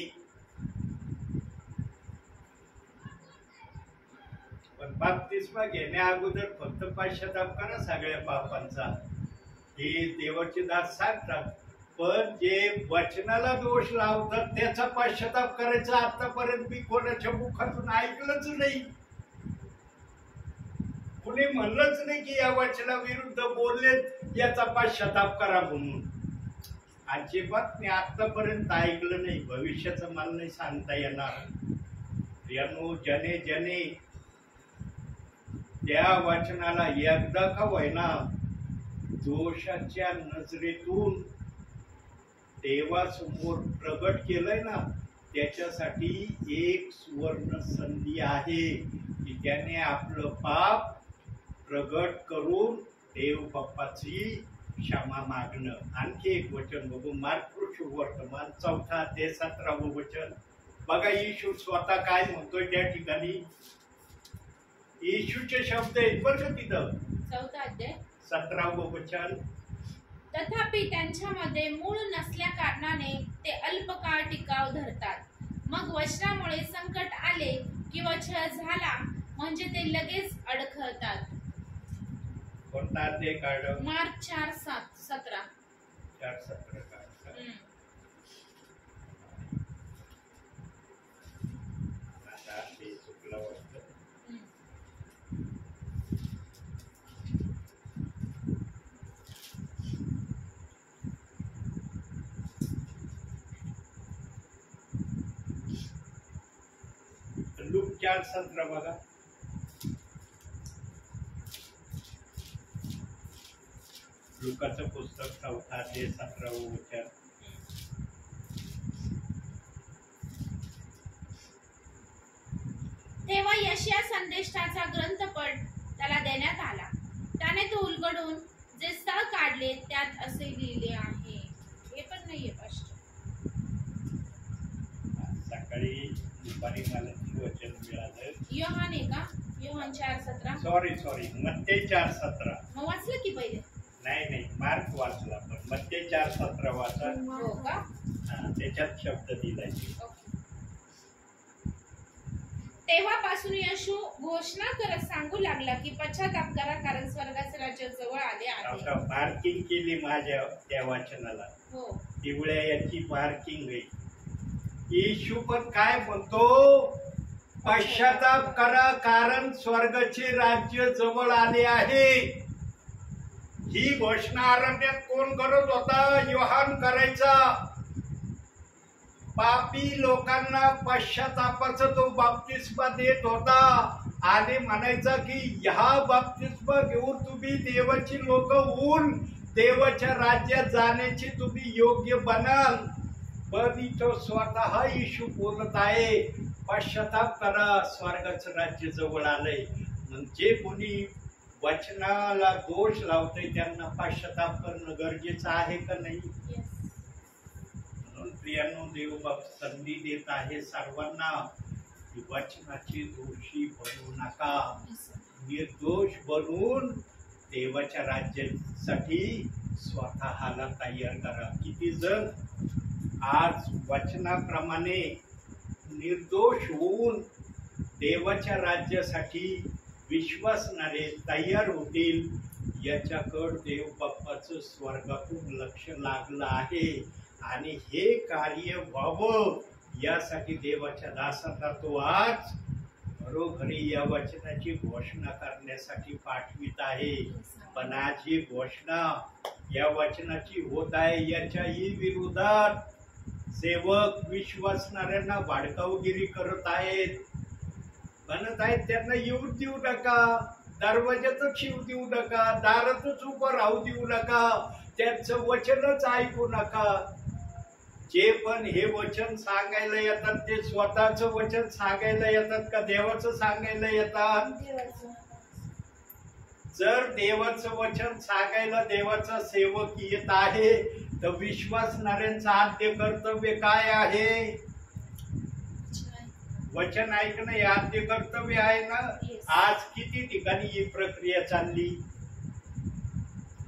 पण बाप्तिस्मा घेण्या अगोदर फक्त पश्चाताप करा सगळ्या पापांचा, हे देवाचे दास सांगतात. पण जे वचनाला दोष लावतात त्याचा पश्चाताप करायचा आतापर्यंत मी कोणाच्या मुखातून ऐकलंच नाही. कुणी म्हणलंच नाही की या वचनाविरुद्ध बोललेत याचा पश्चाताप करा म्हणून. अजिबात मी आतापर्यंत ऐकलं नाही. भविष्याचं मला नाही सांगता येणार. प्रियांनो, जने जने त्या वचनाला एकदा का होईना दोषाच्या नजरेतून देवासमोर प्रगट केलंय ना, त्याच्यासाठी एक सुवर्ण संधी आहे की त्याने आपलं पाप प्रगट करून देव बाप्पाची क्षमा मागणं. आणखी एक वचन बघू, मार्क वर्तमान 4 अध्याय 17 वचन बघा. येशू स्वतः काय म्हणतोय त्या ठिकाणी. येशूचे शब्द आहेत बरं का तिथं. 4 अध्याय 17 वचन. तथापि त्यांच्यामध्ये मूळ नसल्या कारणाने ते अल्पकाळ टिकाव धरतात. मग वचनामुळे संकट आले किंवा छळ झाला म्हणजे ते लगेच अडखळतात. कोणता अध्याय काढ? मार्क 4:17. 4:17 काढ. आता ते चुकलं वाटतं. लूक 4:17 बघा. लुकाचं पुस्तक 4 अध्याय 17 वचन. तेव्हा यशया संदेष्टाचा ग्रंथपट त्याला देण्यात आला. त्याने तो उलगडून जे स्थळ काढले त्यात असे लिहिले आहे. हे पण नाहीये स्पष्ट. सकाळी दुपारी मला वचन मिळालं. योहान आहे का? योहान 4:17. सॉरी मत्ते 4:17. मग वाचलं की पहिले? नाही मार्क वाचला, पण मत्ते 4:17 वाचा. हो का? त्याच्यात शब्द दिलाय. तेव्हापासून येशू घोषणा करत सांगू लागला की पश्चाताप करा, कारण स्वर्गाचे राज्य जवळ आले आहे. मार्किंग केली माझ्या त्या वाचनाला. हो, पिवळ्या याची मार्किंग आहे. येशू पण काय म्हणतो, पश्चाताप करा कारण स्वर्गाचे राज्य जवळ आले आहे. ही घोषणा अरण्यात कोण करत होता? योहान करायचा. पापी लोकांना पश्चातापाचा तो बाप्तिस्मा देत होता आणि म्हणायचा की ह्या बाप्तिस्मा घेऊन तुम्ही देवाची लोक होऊन देवाच्या राज्यात जाण्याची तुम्ही योग्य बनाल. पण इथं स्वतः येशू बोलत आहे, पश्चाताप करा, स्वर्गाचं राज्य जवळ आलंय. म्हणजे कोणी वचनाला दोष लावतंय त्यांना पश्चाताप करणं गरजेचं आहे का नाही? म्हणून प्रियांनो, देव बाप संधी देत आहे सर्वांना की वचनाचे दोषी बनू नका. निर्दोष बनून देवाच्या राज्यासाठी स्वतःला तयार करा. किती जण आज वचनाप्रमाणे निर्दोष होऊन देवाच्या राज्यासाठी विश्वासणारे तयार होतील याच्याकडे देव बाप्पाचं स्वर्गातून लक्ष लागलं आहे. आणि हे कार्य व्हावं यासाठी देवाच्या दासांना तो आज घरोघरी या वचनाची घोषणा करण्यासाठी पाठवित आहे. पण आज ही घोषणा या वचनाची होत आहे, याच्याही विरोधात सेवक विश्वासणाऱ्यांना भाडकावगिरी करत आहेत, म्हणत आहेत त्यांना येऊ देऊ नका, दरवाजाच शिव देऊ नका, दारातच उभं राहू देऊ नका, त्यांचं वचनच ऐकू नका. जे पण हे वचन सांगायला येतात ते स्वतःचं वचन सांगायला येतात का देवाचं सांगायला येतात? देवाचं. जर देवाचं वचन सांगायला देवाचा सेवक येत आहे तर विश्वासणाऱ्यांचं आद्य कर्तव्य काय आहे? वचन ऐकणं हे आद्य कर्तव्य आहे ना. Yes. आज किती ठिकाणी ही प्रक्रिया चालली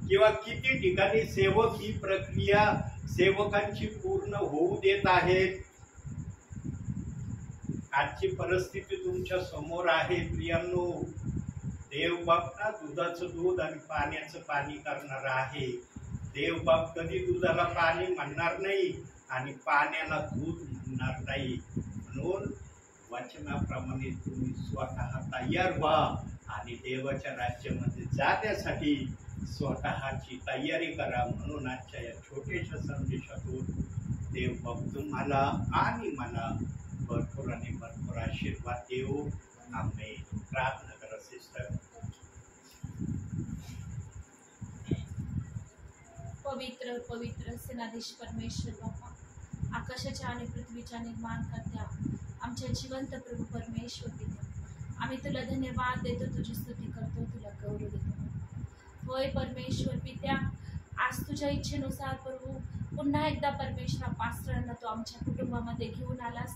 किंवा किती ठिकाणी सेवक ही प्रक्रिया सेवकांची पूर्ण होऊ देत आहेत? आजची परिस्थिती तुमच्या समोर आहे प्रियांनो. देव बाप ना दुधाचं दूध आणि पाण्याचं पाणी करणार आहे. देव बाप कधी दुधाला पाणी म्हणणार नाही आणि पाण्याला दूध म्हणणार नाही. म्हणून वचनाप्रमाणे तुम्ही स्वतः तयार व्हा आणि देवाच्या राज्यामध्ये जाण्यासाठी स्वतःची तयारी करा. म्हणून आजच्या या छोट्याशा संदेशातून देव बाप तुम्हाला आणि मला भरपूर आणि भरपूर आशीर्वाद देऊ. आम्ही प्रार्थना करा सिस्टर. पवित्र पवित्र सेनाधीश परमेश्वर बाप्पा, आकाशाच्या आणि पृथ्वीच्या निर्माण करत्या आमच्या जिवंत प्रभू परमेश्वर पिता, आम्ही तुला धन्यवाद देतो, तुझी स्तुती करतो, तुला गौरव देतो. होय परमेश्वर पित्या, आज तुझ्या इच्छेनुसार प्रभू पुन्हा एकदा परमेश्वर पास्टरांना तू आमच्या कुटुंबामध्ये घेऊन आलास.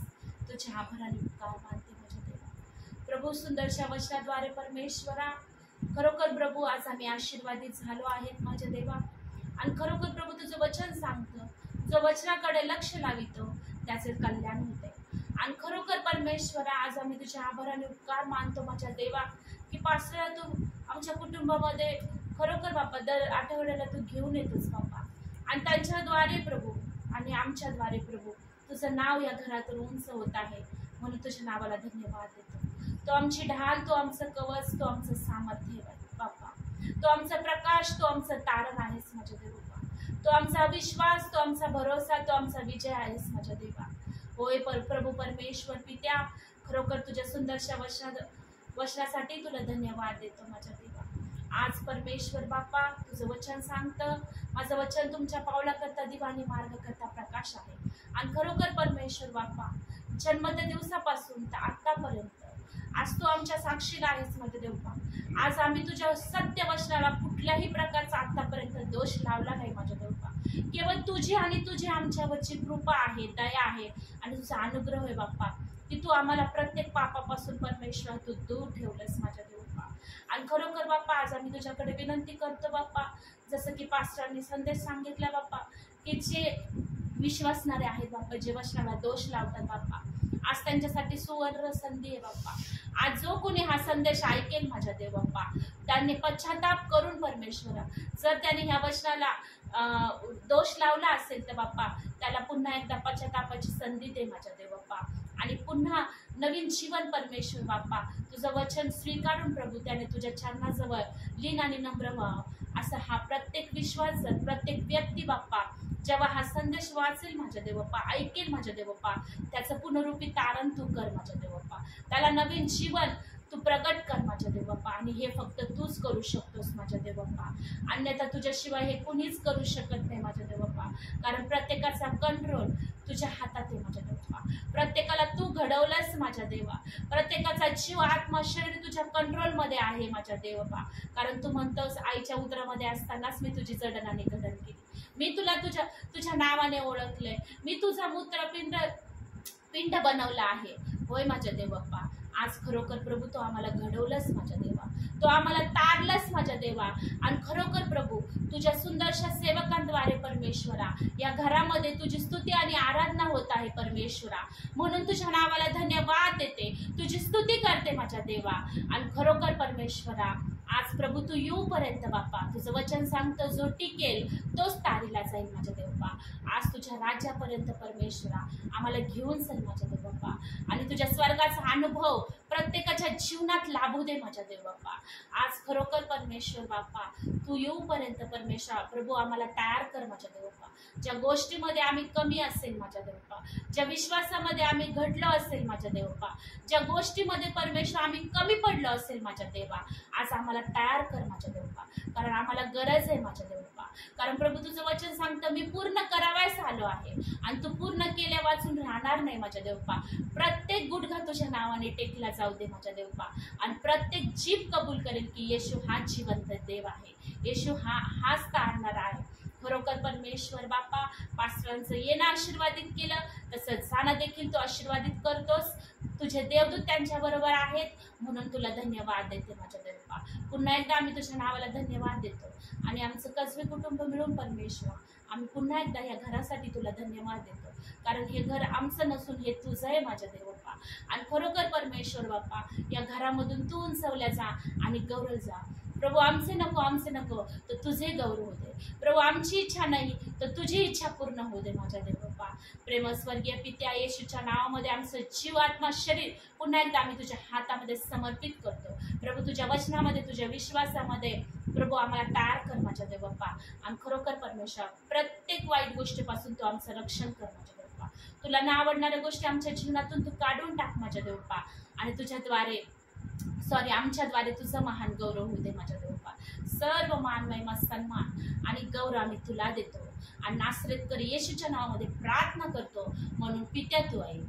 तुझ्या आभाराने उपकार मानते माझ्या देवा. प्रभू सुंदरच्या वचनाद्वारे परमेश्वरा, खरोखर प्रभू आज आम्ही आशीर्वादित झालो आहेत माझ्या देवा. आणि खरोखर प्रभू तुझं वचन सांगतं, जो वचनाकडे लक्ष लावितो त्याचे कल्याण होते. आणि खरोखर परमेश्वरा, आज आम्ही तुझ्या आभाराने उपकार मानतो माझ्या देवा की पास्टरला तू आमच्या कुटुंबामध्ये खरोखर बाप्पा दर आठवड्याला तू घेऊन येतोस बाप्पा. आणि त्यांच्याद्वारे प्रभू आणि आमच्याद्वारे प्रभू तुझं नाव या घरातून उंच होत आहे. म्हणून तुझ्या नावाला धन्यवाद देतो. तो आमची ढाल, तो आमचं कवच, तो आमचं सामर्थ्य बाप्पा, तो आमचा प्रकाश, तो आमचं तारण आहेस माझ्या देवा. तो आमचा विश्वास, तो आमचा भरोसा, तो आमचा विजय आहेस माझ्या देवा. होय प्रभू परमेश्वर पित्या, खरोखर तुझ्या सुंदरशा वचनासाठी तुला धन्यवाद देतो माझ्या देवा. आज परमेश्वर बाप्पा तुझं वचन सांगतं, माझं वचन तुमच्या पावलाकरता दिवाणी मार्ग करता प्रकाश आहे. आणि खरोखर परमेश्वर बाप्पा, जन्मत्या दिवसापासून तर आतापर्यंत आज तू आमच्या साक्षीला आहेस माझ्या देवा. आज आम्ही तुझ्या सत्य वचनाला कुठल्याही प्रकारचा आतापर्यंत दोष लावला नाही माझ्या देवा. केवळ तुझी आणि तुझी आमच्यावरची कृपा आहे, दया आहे आणि तुझा अनुग्रह आहे बाप्पा, की तू आम्हाला प्रत्येक पापापासून परमेश्वर तू दूर ठेवलंस माझ्या देवा. आणि खरोखर बाप्पा, आज आम्ही तुझ्याकडे विनंती करतो बाप्पा, जसं की पास्टरांनी संदेश सांगितला बाप्पा, की जे विश्वासणारे आहेत बाप्पा, जे वचनाला दोष लावतात बाप्पा, आज त्यांच्यासाठी सुवर्ण संधी आहे बाप्पा. आज जो कोणी हा संदेश ऐकेल माझ्या देव बाप्पा, त्यांनी पश्चाताप करून परमेश्वरा, जर त्यांनी ह्या वचनाला दोष लावला असेल तर बाप्पा, त्याला पुन्हा एकदा पश्चातापाची संधी दे माझ्या देव बाप्पा. आणि पुन्हा नवीन जीवन परमेश्वर बाप्पा, तुझं वचन स्वीकारून प्रभू त्याने तुझ्या चरणाजवळ लीन आणि नम्र व्हावं, असं हा प्रत्येक विश्वास, प्रत्येक व्यक्ती बाप्पा जेव्हा हा संदेश वाचेल माझ्या देवप्पा, ऐकेल माझ्या देवप्पा, त्याचं पुनरुपी तारण तू कर माझ्या देवप्पा. त्याला नवीन जीवन तू प्रगट कर माझ्या देवप्पा. आणि हे फक्त तूच करू शकतोस माझ्या देवप्पा. अन्यथा तुझ्याशिवाय हे कुणीच करू शकत नाही माझ्या देवप्पा. कारण प्रत्येकाचा कंट्रोल तुझ्या हातात आहे माझ्या देवप्पा. प्रत्येकाला तू घडवलंस माझ्या देवा. प्रत्येकाचा जीव, आत्मा, शरीर तुझ्या कंट्रोलमध्ये आहे माझ्या देवप्पा. कारण तू म्हणतोस, आईच्या उदरामध्ये असतानाच मी तुझी जडणाने घडण केली, मी तुला तुझ्या नावाने ओळखलंय, मी तुझा मूत्रपिंड बनवला आहे. होय माझ्या देवप्पा, आज खरोखर प्रभू तो आम्हाला घडवलंस माझ्या देवा, तो आम्हाला तारलंस माझ्या देवा. आणि खरोखर प्रभू तुझ्या सुंदरशा सेवकांद्वारे परमेश्वरा या घरामध्ये तुझी स्तुती आणि आराधना होत आहे परमेश्वरा. म्हणून तुझ्या नावाला धन्यवाद देते, तुझी स्तुती करते माझ्या देवा. आणि खरोखर परमेश्वरा, आज प्रभू तू येऊपर्यंत बाप्पा, तुझं वचन सांगतो, जो टिकेल तोच तारीला जाईल माझ्या देवप्पा. आज तुझ्या राज्यापर्यंत परमेश्वरा आम्हाला घेऊन चल माझ्या देवप्पा. आणि तुझ्या स्वर्गाचा अनुभव प्रत्येकाच्या जीवनात लाभू दे माझ्या देव बाप्पा. आज खरोखर परमेश्वर बाप्पा तू येऊपर्यंत परमेश्वर प्रभू आम्हाला तयार कर माझ्या देव बाप्पा. ज्या गोष्टीमध्ये आम्ही कमी असेल माझ्या देव बाप्पा, ज्या विश्वासामध्ये आम्ही घडलो असेल माझ्या देव बाप्पा, ज्या गोष्टीमध्ये परमेश्वर आम्ही कमी पडलो असेल माझ्या देवा, आज आम्हाला तयार कर माझ्या देव बाप्पा. कारण आम्हाला गरज आहे माझ्या देव बाप्पा. कारण प्रभू तुझं वचन सांगतं मी पूर्ण करावयास आलो आहे आणि तू पूर्ण केल्या वाचून राहणार नाही माझ्या देव बाप्पा. प्रत्येक गुडघा तुझ्या नावाने टेकला जाऊ दे माझ्या देव बाप्पा आणि प्रत्येक जीभ कबूल करेल की येशू हा जिवंत देव आहे, येशू हाच तारणारा आहे. खरोखर परमेश्वर बाप्पा पास्टरांचं येणं आशीर्वादित केलं तसंच जाणं देखील तू आशीर्वादित करतोस. तुझे देवदूत त्यांच्या बरोबर आहेत म्हणून तुला धन्यवाद देते माझ्या देव बाप्पा. पुन्हा एकदा आम्ही तुझ्या नावाला धन्यवाद देतो आणि आमचं कसबे कुटुंब मिळून परमेश्वर आम्ही पुन्हा एकदा या घरासाठी तुला धन्यवाद देतो. कारण हे घर आमचं नसून हे तुझं आहे माझ्या देव बाप्पा. आणि खरोखर परमेश्वर बाप्पा या घरामधून तू उंचवल्या जा आणि गौरव जा. प्रभू आमचे नको तर तुझे गौरव हो दे. प्रभू आमची इच्छा नाही तर तुझी इच्छा पूर्ण होऊ दे माझ्या देव बाप्पा. प्रेमस्वर्गीय पित्या येशूच्या नावामध्ये आमचं जीव आत्मा शरीर पुन्हा एकदा आम्ही तुझ्या हातामध्ये समर्पित करतो. प्रभू तुझ्या वचनामध्ये तुझ्या विश्वासामध्ये प्रभू आम्हाला तयार कर माझ्या देव बाप्पा. आणि खरोखर परमेश्वर प्रत्येक वाईट गोष्टीपासून तू आमचं रक्षण कर माझ्या देव बाप्पा. तुला न आवडणाऱ्या गोष्टी आमच्या जीवनातून तू काढून टाक माझ्या देव बाप्पा आणि आमच्याद्वारे तुझं महान गौरव होऊ दे माझ्या देव बाप्पा. सर्व मान महिमा सन्मान आणि गौरव आम्ही तुला देतो आणि नासरेतकर येशूच्या नावामध्ये प्रार्थना करतो म्हणून पित्या तू आहे.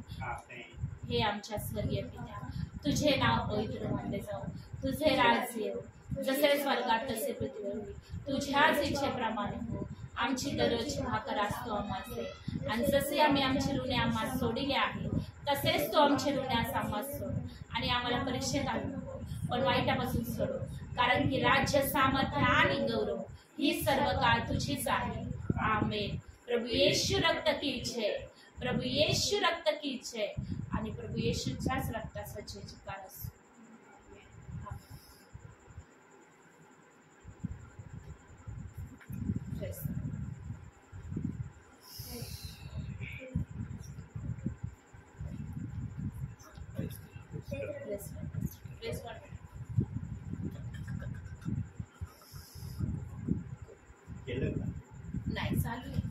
हे आमच्या स्वर्गीय पित्या तुझे नाव पवित्र मानले जाऊ, तुझे राज्य येऊ, जसे स्वर्गात तसे पृथ्वीवर होईल. तुझ्याच इच्छेप्रमाणे हो. आमची दररोजची भाकर असतो आम्हाला आणि जसे आम्ही आमचे ऋणे आम्हाला सोडिले आहे तसेच तो आमचे ऋण्यास आम्हाला सोड आणि आम्हाला परीक्षेत आणू नको पण वाईटापासून सोडो. कारण की राज्य सामर्थ्य आणि गौरव ही सर्व काळ तुझीच आहे. आमेन. प्रभू येशू रक्त की इच्छे, प्रभू येशू रक्त की इच्छे आणि प्रभू येशूच्याच रक्ताचा जयजयकार असो. केलं का? नाही चालू आहे.